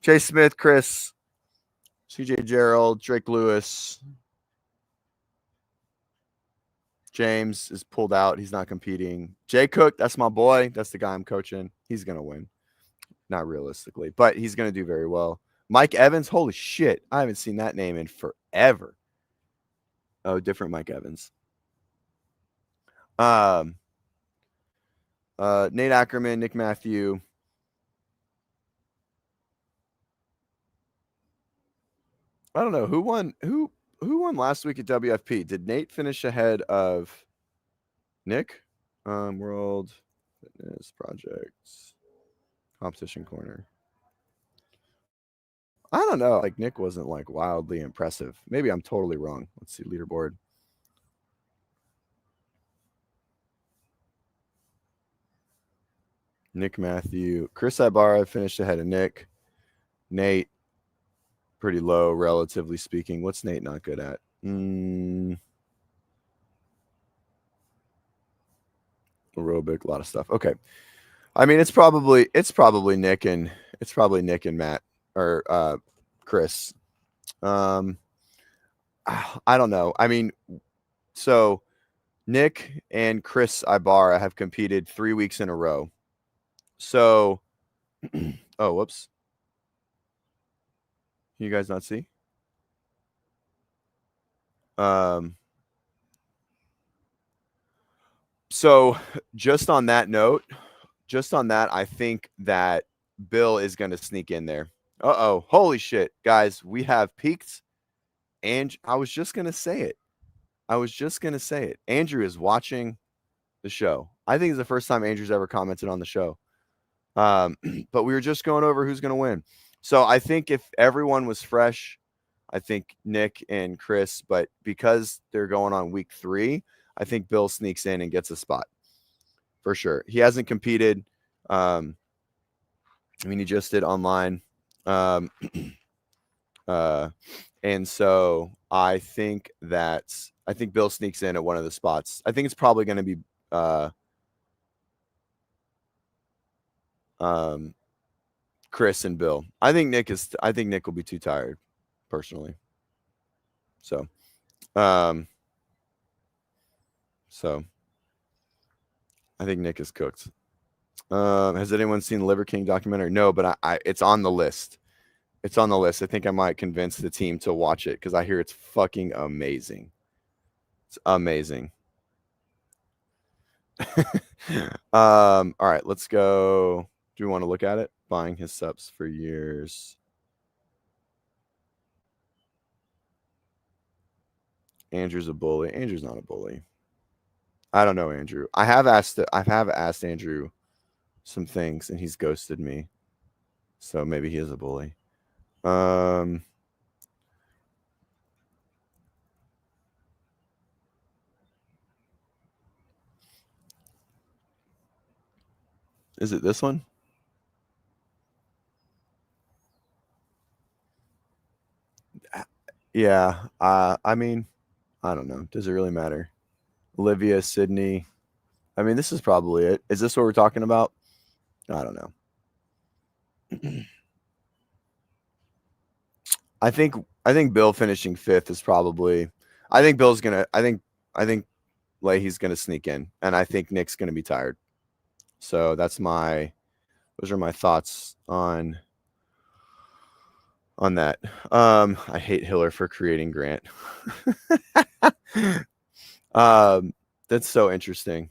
Chase Smith, Chris, CJ Gerald, Drake Lewis. James is pulled out. He's not competing. Jay Cook, that's my boy. That's the guy I'm coaching. He's going to win. Not realistically, but he's going to do very well. Mike Evans, holy shit. I haven't seen that name in forever. Oh, different Mike Evans. Nate Ackerman, Nick Matthew. I don't know who won. Who won last week at WFP? Did Nate finish ahead of Nick? World Fitness Projects Competition Corner. I don't know. Like Nick wasn't like wildly impressive. Maybe I'm totally wrong. Let's see leaderboard. Nick Matthew, Chris Ibarra finished ahead of Nick. Nate, pretty low, relatively speaking. What's Nate not good at? Aerobic, a lot of stuff. Okay. I mean, it's probably Nick and Matt or Chris. I don't know. I mean, so Nick and Chris Ibarra have competed 3 weeks in a row. So, oh, whoops. You guys not see? So just on that note, I think that Bill is going to sneak in there. Uh-oh. Holy shit, guys. We have peaked. And I was just going to say it. Andrew is watching the show. I think it's the first time Andrew's ever commented on the show. But we were just going over who's going to win. So I think if everyone was fresh, I think Nick and Chris, but because they're going on week 3, I think Bill sneaks in and gets a spot for sure. He hasn't competed. I mean, he just did online. And so I think Bill sneaks in at one of the spots. I think it's probably going to be Chris and Bill. I think Nick will be too tired, personally. So I think Nick is cooked. Has anyone seen the Liver King documentary? No, but it's on the list. I think I might convince the team to watch it because I hear it's fucking amazing. It's amazing. All right, let's go. Do you want to look at it? Buying his subs for years. Andrew's a bully. Andrew's not a bully. I don't know, Andrew. I have asked Andrew some things and he's ghosted me. So maybe he is a bully. Is it this one? Yeah. I mean, I don't know. Does it really matter? Olivia, Sydney. I mean, this is probably it. Is this what we're talking about? I don't know. I think Bill finishing 5th is probably. I think Bill's gonna. I think Leahy's gonna sneak in, and I think Nick's gonna be tired. So those are my thoughts on that. I hate Hiller for creating Grant. That's so interesting.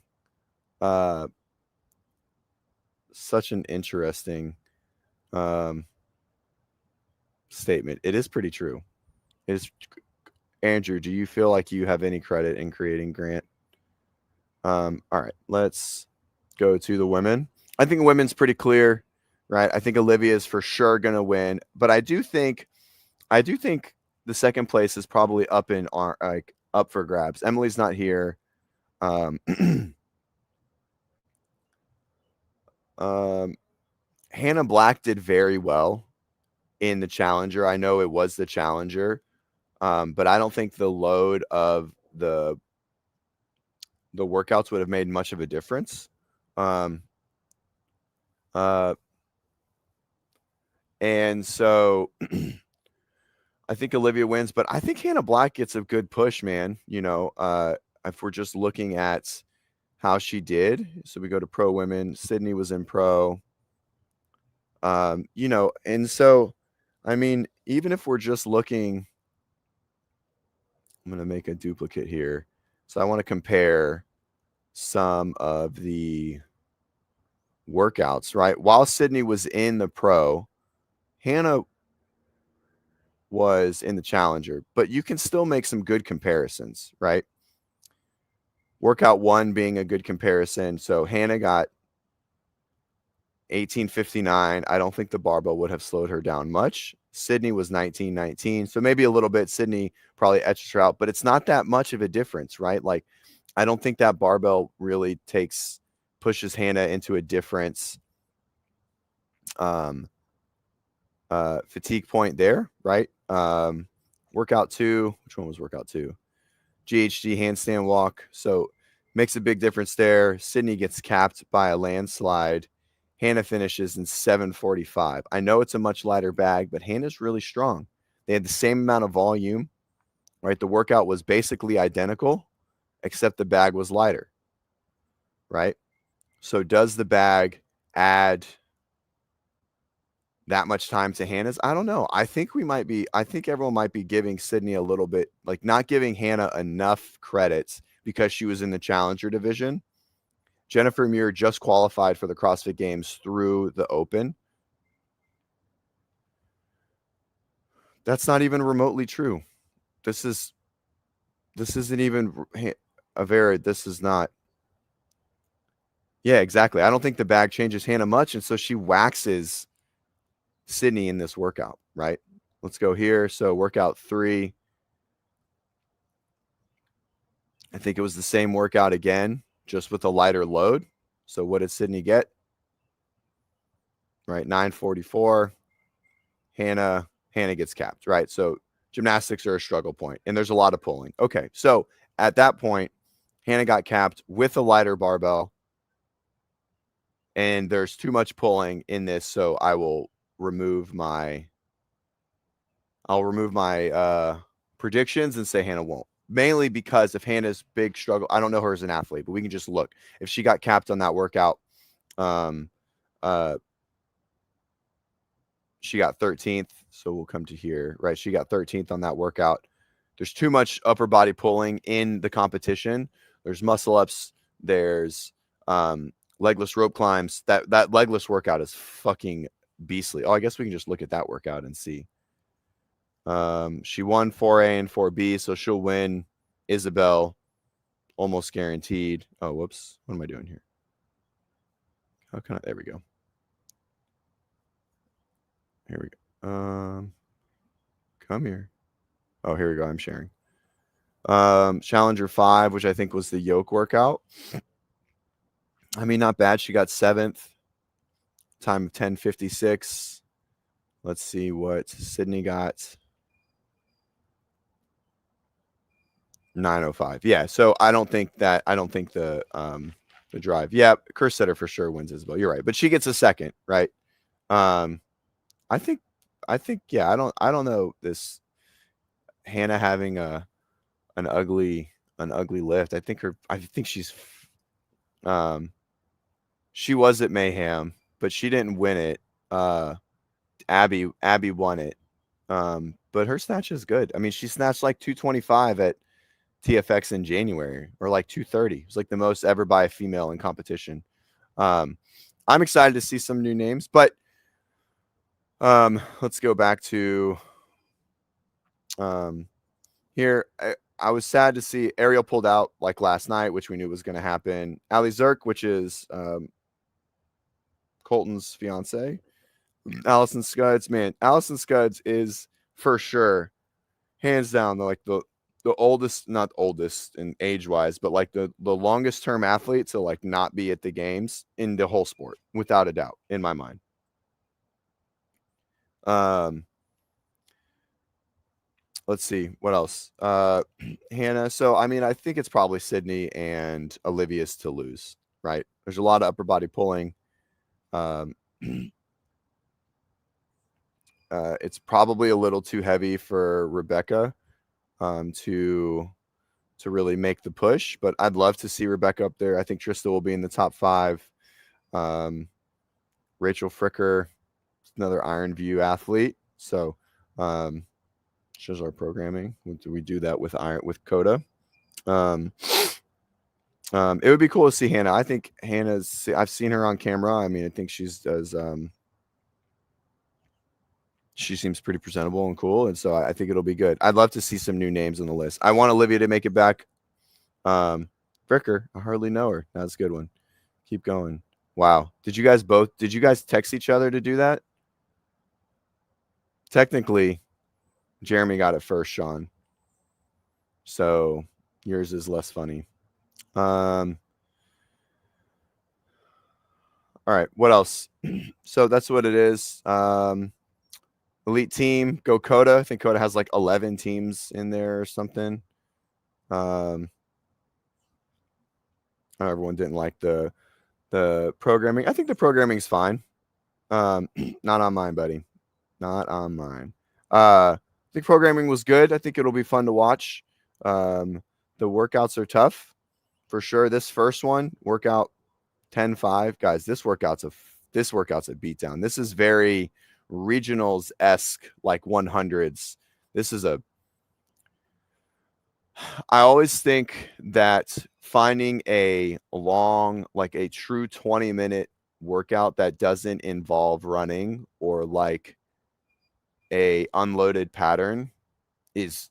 Such an interesting statement. It is pretty true. Andrew, do you feel like you have any credit in creating Grant? All right, let's go to the women. I think women's pretty clear, right? I think Olivia is for sure going to win, but I do think the second place is probably up for grabs. Emily's not here. Hannah Black did very well. in the Challenger. I know it was the Challenger, but I don't think the load of the workouts would have made much of a difference. And so I think Olivia wins, but I think Hannah Black gets a good push, man. If we're just looking at how she did. So we go to pro women. Sydney was in pro. And so, I mean, even if we're just looking, I'm going to make a duplicate here. So I want to compare some of the workouts, right? While Sydney was in the pro, Hannah was in the Challenger, but you can still make some good comparisons, right? Workout 1 being a good comparison. So Hannah got 1859. I don't think the barbell would have slowed her down much. Sydney was 1919. So maybe a little bit. Sydney probably etched her out, but it's not that much of a difference, right? Like, I don't think that barbell really pushes Hannah into a difference fatigue point there, right? Workout 2, which one was workout 2? GHD handstand walk. So makes a big difference there. Sydney gets capped by a landslide. Hannah finishes in 7:45. I know it's a much lighter bag, but Hannah's really strong. They had the same amount of volume, right? The workout was basically identical, except the bag was lighter, right? So does the bag add that much time to Hannah's? I don't know. I think everyone might be giving Sydney a little bit, like not giving Hannah enough credits because she was in the Challenger division. Jennifer Muir just qualified for the CrossFit Games through the Open. That's not even remotely true. This isn't even this is not. Yeah, exactly. I don't think the bag changes Hannah much. And so she waxes Sydney in this workout, right? Let's go here. So workout 3. I think it was the same workout again, just with a lighter load. So what did Sydney get? Right, 944. Hannah gets capped, right? So gymnastics are a struggle point, and there's a lot of pulling. Okay, so at that point, Hannah got capped with a lighter barbell, and there's too much pulling in this, so I will remove my predictions and say Hannah won't. Mainly because if Hannah's big struggle, I don't know her as an athlete, but we can just look. If she got capped on that workout, she got 13th. So we'll come to here, right? She got 13th on that workout. There's too much upper body pulling in the competition. There's muscle ups. There's legless rope climbs. That legless workout is fucking beastly. Oh, I guess we can just look at that workout and see. She won 4A and 4B, so she'll win Isabel, almost guaranteed. Oh, whoops. What am I doing here? How can I? There we go. Here we go. Come here. Oh, here we go. I'm sharing. Challenger 5, which I think was the yoke workout. I mean, not bad. She got 7th. Time of 10:56. Let's see what Sydney got. 9:05. Yeah. So I don't think the drive. Yeah, Kerstetter for sure wins Isabel. You're right, but she gets a second, right? I think yeah. I don't know this Hannah having an ugly lift. I think she's she was at Mayhem, but she didn't win it. Abby won it. But her snatch is good. I mean, she snatched like 225 at TFX in January, or like 230. It was like the most ever by a female in competition. I'm excited to see some new names, but let's go back to here. I was sad to see Ariel pulled out like last night, which we knew was going to happen. Ali Zirk, which is Colton's fiance. Allison Scuds, man. Allison Scuds is for sure, hands down, like the oldest, not oldest in age wise, but like the longest term athlete to like not be at the games in the whole sport, without a doubt, in my mind. Let's see what else. Hannah. So I mean, I think it's probably Sydney and Olivia's to lose, right? There's a lot of upper body pulling. It's probably a little too heavy for Rebecca to really make the push, but I'd love to see Rebecca up there. I think Trista will be in the top 5. Rachel Fricker, another Iron View athlete. So shows our programming. We do that with Coda. It would be cool to see Hannah. I think I've seen her on camera. I mean, I think she seems pretty presentable and cool. And so I think it'll be good. I'd love to see some new names on the list. I want Olivia to make it back. Fricker, I hardly know her. That's a good one. Keep going. Wow. Did you guys text each other to do that? Technically, Jeremy got it first, Sean. So yours is less funny. All right. What else? So that's what it is. Elite team, go Coda. I think Coda has like 11 teams in there or something. Everyone didn't like the programming. I think the programming's fine. Not on mine, buddy. Not on mine. I think programming was good. I think it'll be fun to watch. The workouts are tough for sure. This first one, workout 10-5, guys. This workout's a beatdown. This is very regionals-esque, like 100s. I always think that finding a long, like a true 20-minute workout that doesn't involve running or like a unloaded pattern is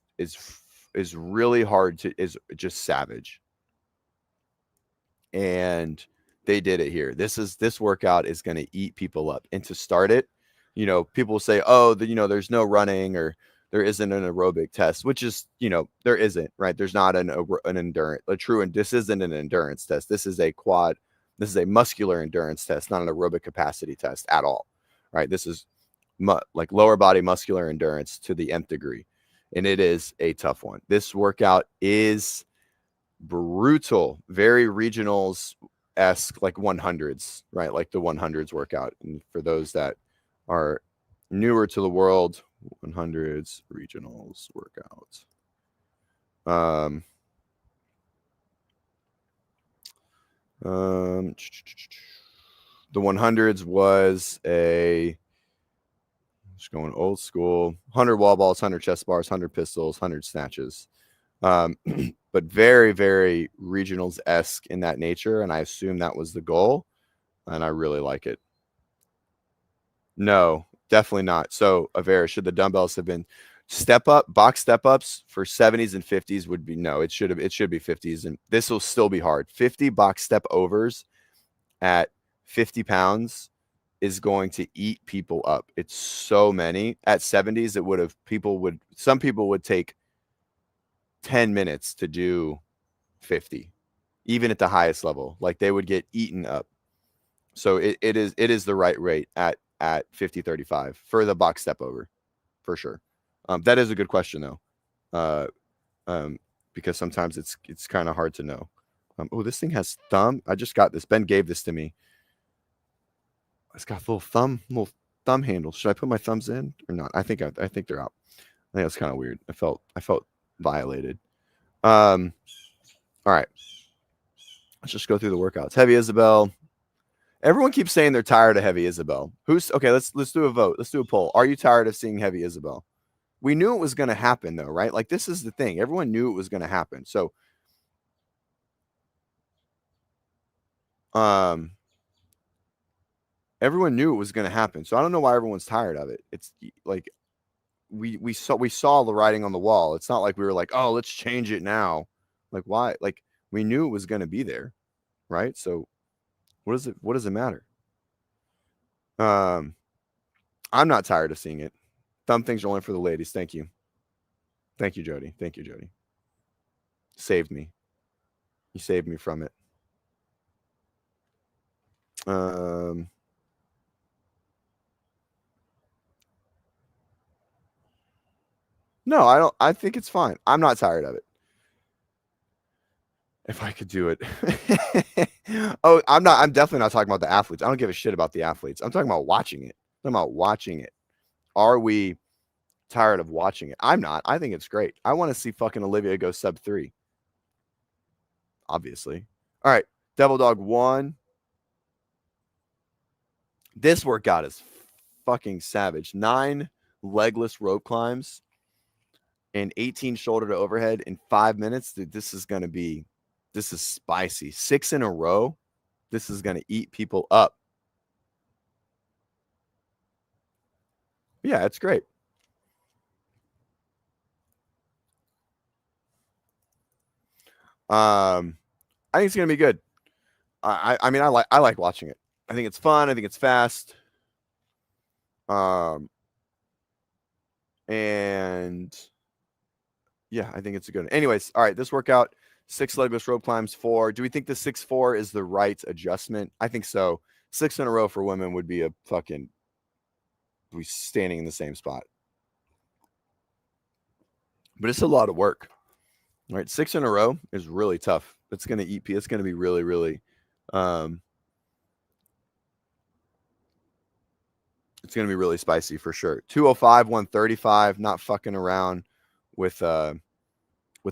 really hard is just savage. And they did it here. This workout is going to eat people up. And to start it, people say, oh, there's no running or there isn't an aerobic test, which is, there isn't, right? There's not an endurance, and this isn't an endurance test. This is a muscular endurance test, not an aerobic capacity test at all, right? This is like lower body muscular endurance to the nth degree. And it is a tough one. This workout is brutal, very regionals-esque, like 100s, right? Like the 100s workout. And for those that are newer to the world, 100s regionals workout. The 100s was just going old school, 100 wall balls, 100 chest bars, 100 pistols, 100 snatches. But very, very regionals-esque in that nature. And I assume that was the goal. And I really like it. No, definitely not. So, Avera, should the dumbbells have been box step-ups for 70s and 50s would be no. It should be 50s. And this will still be hard. 50 box step overs at 50 pounds is going to eat people up. It's so many. At 70s, some people would take 10 minutes to do 50, even at the highest level. Like they would get eaten up. So it is the right rate at 50-35 for the box step over, for sure. That is a good question though, because sometimes it's kind of hard to know. Oh, this thing has thumb. I just got this. Ben gave this to me. It's got little thumb handles. Should I put my thumbs in or not? I think they're out. I think that's kind of weird. I felt violated. All right. Let's just go through the workouts. Heavy Isabel. Everyone keeps saying they're tired of Heavy Isabel. Okay? Let's do a vote. Let's do a poll. Are you tired of seeing Heavy Isabel? We knew it was going to happen, though, right? Like this is the thing. Everyone knew it was going to happen. So, everyone knew it was going to happen. So I don't know why everyone's tired of it. It's like we saw the writing on the wall. It's not like we were like, oh, let's change it now. Like why? Like we knew it was going to be there, right? So what does it matter? I'm not tired of seeing it. Thumb things are only for the ladies. Thank you, Jody. Thank you, Jody. Saved me. You saved me from it. No, I don't. I think it's fine. I'm not tired of it. If I could do it. Oh, I'm definitely not talking about the athletes. I don't give a shit about the athletes. I'm talking about watching it. I'm talking about watching it. Are we tired of watching it? I'm not. I think it's great. I want to see fucking Olivia go sub 3. Obviously. All right. Devil Dog 1. This workout is fucking savage. 9 legless rope climbs and 18 shoulder to overhead in 5 minutes. Dude, this is spicy. 6 in a row. This is going to eat people up. Yeah, it's great. I think it's going to be good. I mean, I like watching it. I think it's fun. I think it's fast. And yeah, I think it's a good one. Anyways, all right, this workout, 6 legless rope climbs, 4. Do we think the 6-4 is the right adjustment? I think so. 6 in a row for women would be a fucking, we standing in the same spot. But it's a lot of work. All right, 6 in a row is really tough. It's going to eat. It's going to be really, really, it's going to be really spicy for sure. 205, 135, not fucking around with the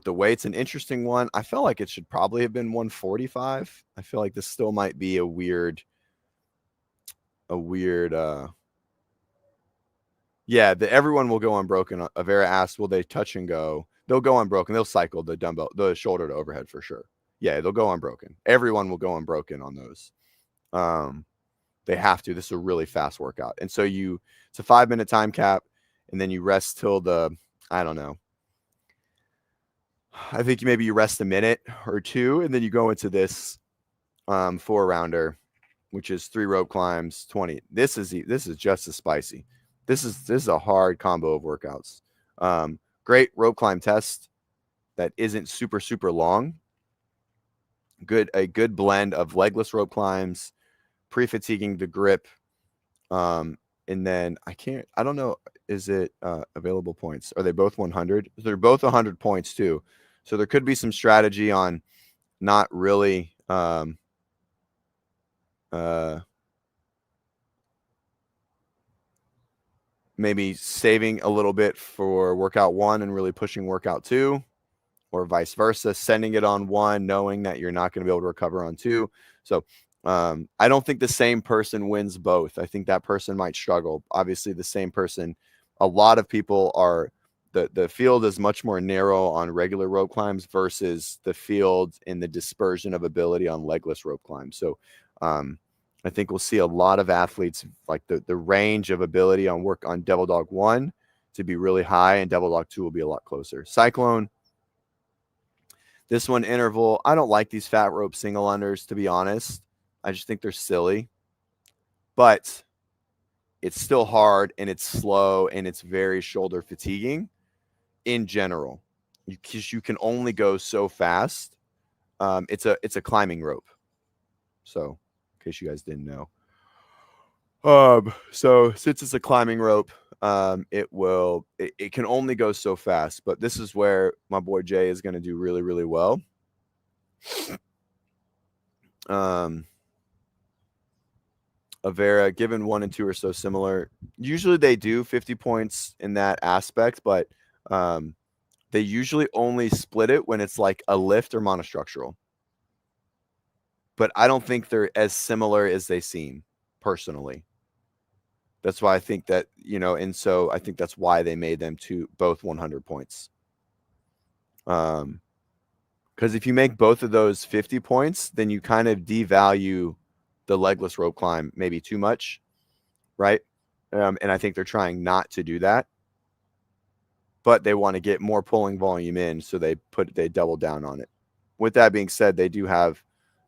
weights. An interesting one. I felt like it should probably have been 145. I feel like this still might be a weird, yeah, everyone will go unbroken. Avera asked, will they touch and go? They'll go unbroken. They'll cycle the dumbbell, the shoulder to overhead for sure. Yeah, they'll go unbroken. Everyone will go unbroken on those. They have to. This is a really fast workout. And so it's a 5-minute time cap, and then you rest till I don't know. I think maybe you rest a minute or 2, and then you go into this 4-rounder, which is 3 rope climbs, 20. This is just as spicy. This is a hard combo of workouts. Great rope climb test that isn't super, super long. A good blend of legless rope climbs, pre-fatiguing the grip. And then I don't know, is it available points? Are they both 100? They're both 100 points too. So there could be some strategy on not really maybe saving a little bit for workout 1 and really pushing workout 2, or vice versa, sending it on 1, knowing that you're not going to be able to recover on 2. So I don't think the same person wins both. I think that person might struggle. Obviously, the same person, a lot of people are, the field is much more narrow on regular rope climbs versus the field in the dispersion of ability on legless rope climbs. So I think we'll see a lot of athletes, like the range of ability on work on Devil Dog 1 to be really high, and Devil Dog 2 will be a lot closer. Cyclone. This one, interval. I don't like these fat rope single unders, to be honest. I just think they're silly. But it's still hard, and it's slow, and it's very shoulder fatiguing in general. You can only go so fast. It's a climbing rope. So, in case you guys didn't know. So since it's a climbing rope, it can only go so fast, but this is where my boy Jay is going to do really, really well. Avera, given 1 and 2 are so similar. Usually they do 50 points in that aspect, but they usually only split it when it's like a lift or monostructural. But I don't think they're as similar as they seem, personally. That's why I think that, and so I think that's why they made them both 100 points. Because if you make both of those 50 points, then you kind of devalue the legless rope climb maybe too much, right? And I think they're trying not to do that, but they want to get more pulling volume in, so they double down on it. With that being said, they do have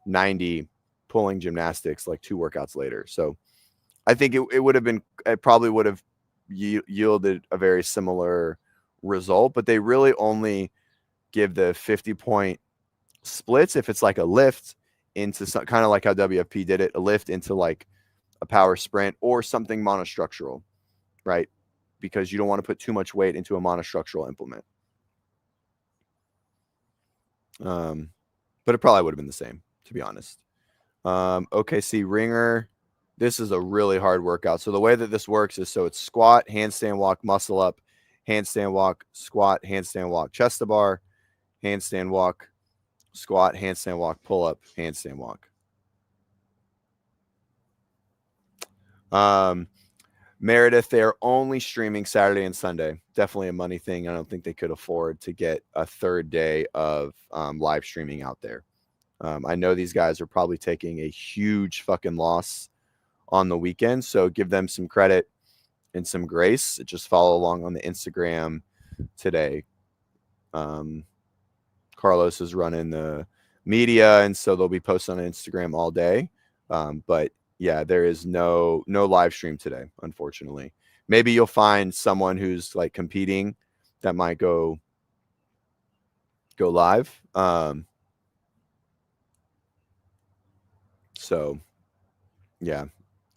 90 pulling gymnastics like 2 workouts later. So I think it probably would have yielded a very similar result, but they really only give the 50-point splits if it's like a lift into some kind of like how WFP did it, a lift into like a power sprint or something monostructural, right? because you don't want to put too much weight into a monostructural implement. But it probably would have been the same, to be honest. OKC ringer. This is a really hard workout. So the way that this works is so it's squat, handstand walk, muscle up, handstand walk, squat, handstand walk, chest to bar, handstand walk, squat, handstand walk, pull up, handstand walk. Meredith, they are only streaming Saturday and Sunday. Definitely a money thing. I don't think they could afford to get a third day of live streaming out there. I know these guys are probably taking a huge fucking loss on the weekend, so give them some credit and some grace. Just follow along on the Instagram today. Carlos is running the media, and so they'll be posting on Instagram all day. But yeah, there is no live stream today, unfortunately. Maybe you'll find someone who's like competing that might go live. So yeah,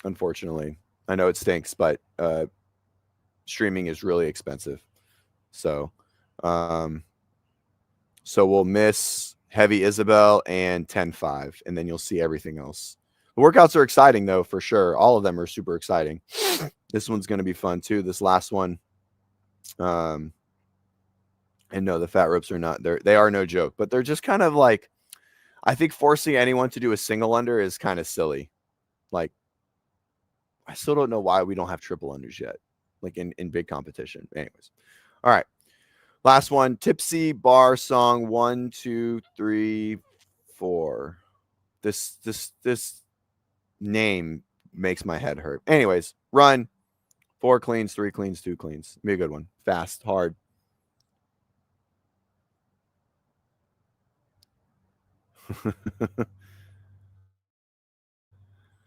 unfortunately, I know it stinks, but streaming is really expensive. So we'll miss Heavy Isabel and 10-5, and then you'll see everything else. The workouts are exciting, though, for sure. All of them are super exciting. This one's going to be fun, too. This last one. And no, the fat ropes are not there. They are no joke, but they're just kind of like, I think forcing anyone to do a single under is kind of silly. Like, I still don't know why we don't have triple unders yet, like in big competition. Anyways. All right. Last one, Tipsy Bar Song 1, 2, 3, 4. This name makes my head hurt. Anyways, run 4 cleans, 3 cleans, 2 cleans. Be a good one. Fast, hard.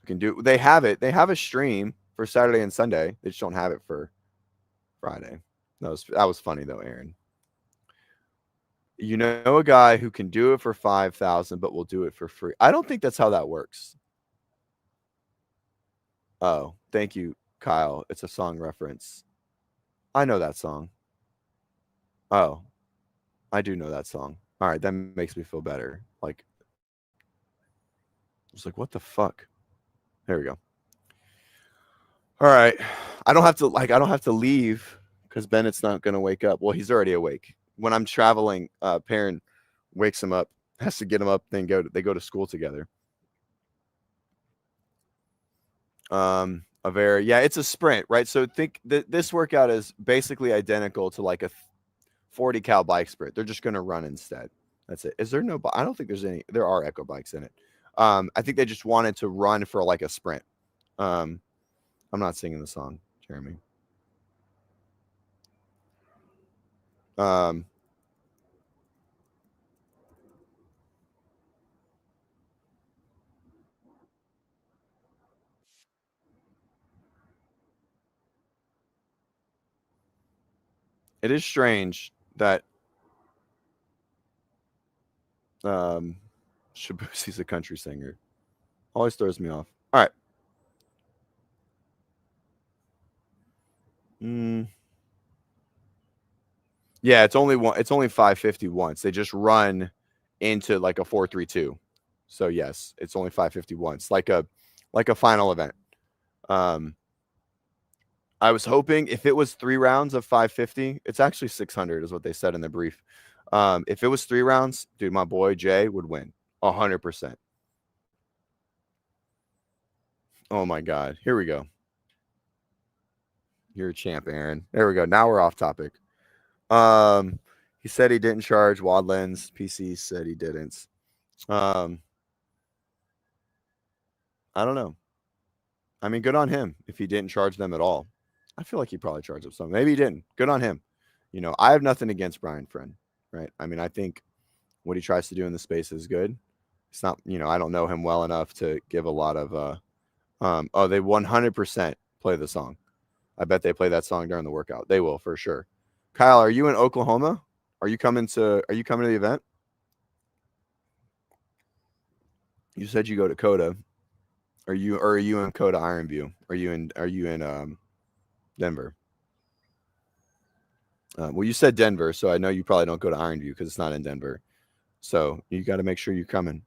Can do. They have it. They have a stream for Saturday and Sunday. They just don't have it for Friday. That was funny though, Aaron. You know a guy who can do it for 5,000, but will do it for free. I don't think that's how that works. Oh, thank you, Kyle. It's a song reference. I know that song. Oh, I do know that song. All right, that makes me feel better. Like, I was like, what the fuck? There we go. All right. I don't have to leave because Bennett's not gonna wake up. Well, he's already awake. When I'm traveling, parent wakes him up, has to get him up, then they go to school together. Yeah, it's a sprint, right? So think this workout is basically identical to like a 40 cal bike sprint. They're just gonna run instead. That's it. Is there no? I don't think there's any. There are echo bikes in it. I think they just wanted to run for like a sprint. I'm not singing the song, Jeremy. It is strange that Shabusi's a country singer. Always throws me off. All right. Yeah, it's only 550 once. They just run into like a 4-3-2. So yes, it's only 550 once, like a final event. I was hoping if it was 3 rounds of 550, it's actually 600 is what they said in the brief. If it was 3 rounds, dude, my boy Jay would win 100%. Oh my God. Here we go. You're a champ, Aaron. There we go. Now we're off topic. He said he didn't charge Wadlands. PC said he didn't. I don't know. I mean, good on him if he didn't charge them at all. I feel like he probably charged them some. Maybe he didn't. Good on him. You know, I have nothing against Brian Friend, right? I mean, I think what he tries to do in the space is good. It's not, you know, I don't know him well enough to give a lot of they 100% play the song. I bet they play that song during the workout. They will for sure. Kyle, are you in Oklahoma? Are you coming to the event? You said you go to Coda. Are you in Coda Ironview? Are you in Denver? Well, you said Denver, so I know you probably don't go to Ironview because it's not in Denver. So you got to make sure you're coming.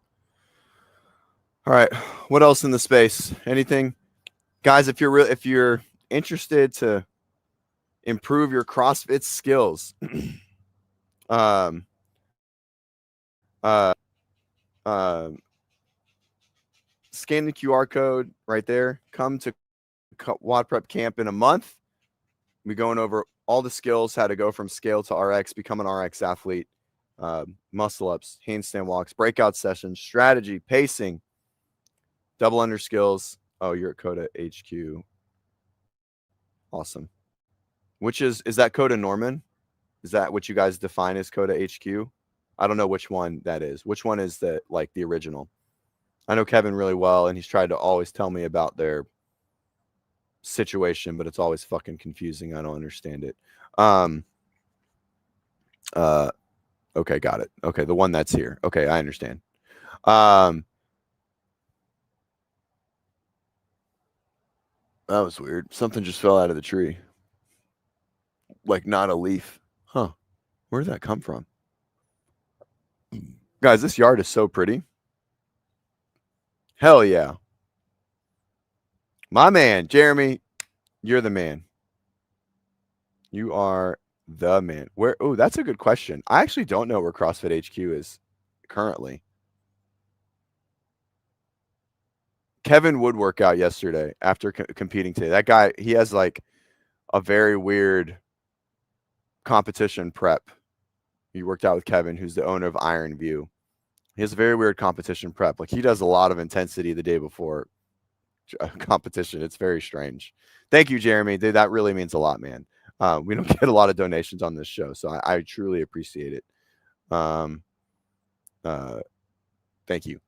All right. What else in the space? Anything, guys? If you're interested to improve your CrossFit skills, um, uh, uh, scan the QR code right there. Come to WODprep camp in a month. We're going over all the skills, how to go from scale to RX, become an RX athlete, muscle ups, handstand walks, breakout sessions, strategy, pacing, double under skills. Oh, you're at Coda HQ. Awesome. Which is that Coda Norman? Is that what you guys define as Coda HQ? I don't know which one that is. Which one is the original? I know Kevin really well, and he's tried to always tell me about their situation, but it's always fucking confusing. I don't understand it. Okay, got it. Okay, the one that's here. Okay, I understand. That was weird. Something just fell out of the tree. Like not a leaf. Huh. Where did that come from? Guys, this yard is so pretty. Hell yeah. My man, Jeremy, you're the man. You are the man. Where? Oh, that's a good question. I actually don't know where CrossFit HQ is currently. Kevin would work out yesterday after competing today. That guy, he has like a very weird competition prep. He worked out with Kevin, who's the owner of Iron View. He has a very weird competition prep. Like he does a lot of intensity the day before competition. It's very strange. Thank you, Jeremy. That really means a lot, man. We don't get a lot of donations on this show, so I truly appreciate it. Thank you.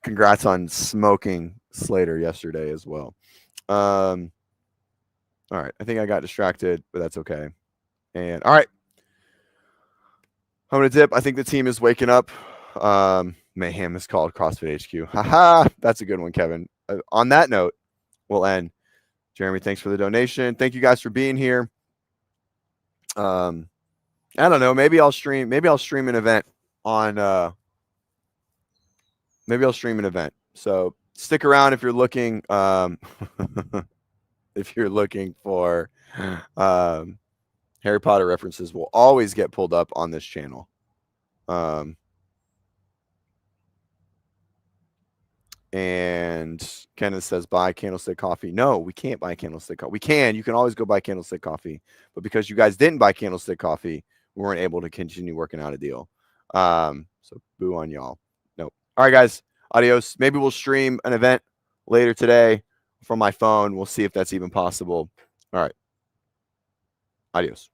Congrats on smoking Slater yesterday as well. All right. I think I got distracted, but that's okay. And all right. I'm going to dip. I think the team is waking up. Mayhem is called CrossFit HQ. Haha. That's a good one, Kevin. On that note, we'll end. Jeremy, thanks for the donation. Thank you guys for being here. I don't know. Maybe I'll stream an event on maybe I'll stream an event. So stick around if you're looking if you're looking for Harry Potter references will always get pulled up on this channel. And Kenneth says, buy Candlestick Coffee. No, we can't buy Candlestick Coffee. We can. You can always go buy Candlestick Coffee. But because you guys didn't buy Candlestick Coffee, we weren't able to continue working out a deal. So boo on y'all. Nope. All right, guys. Adios. Maybe we'll stream an event later today from my phone. We'll see if that's even possible. All right. Adios.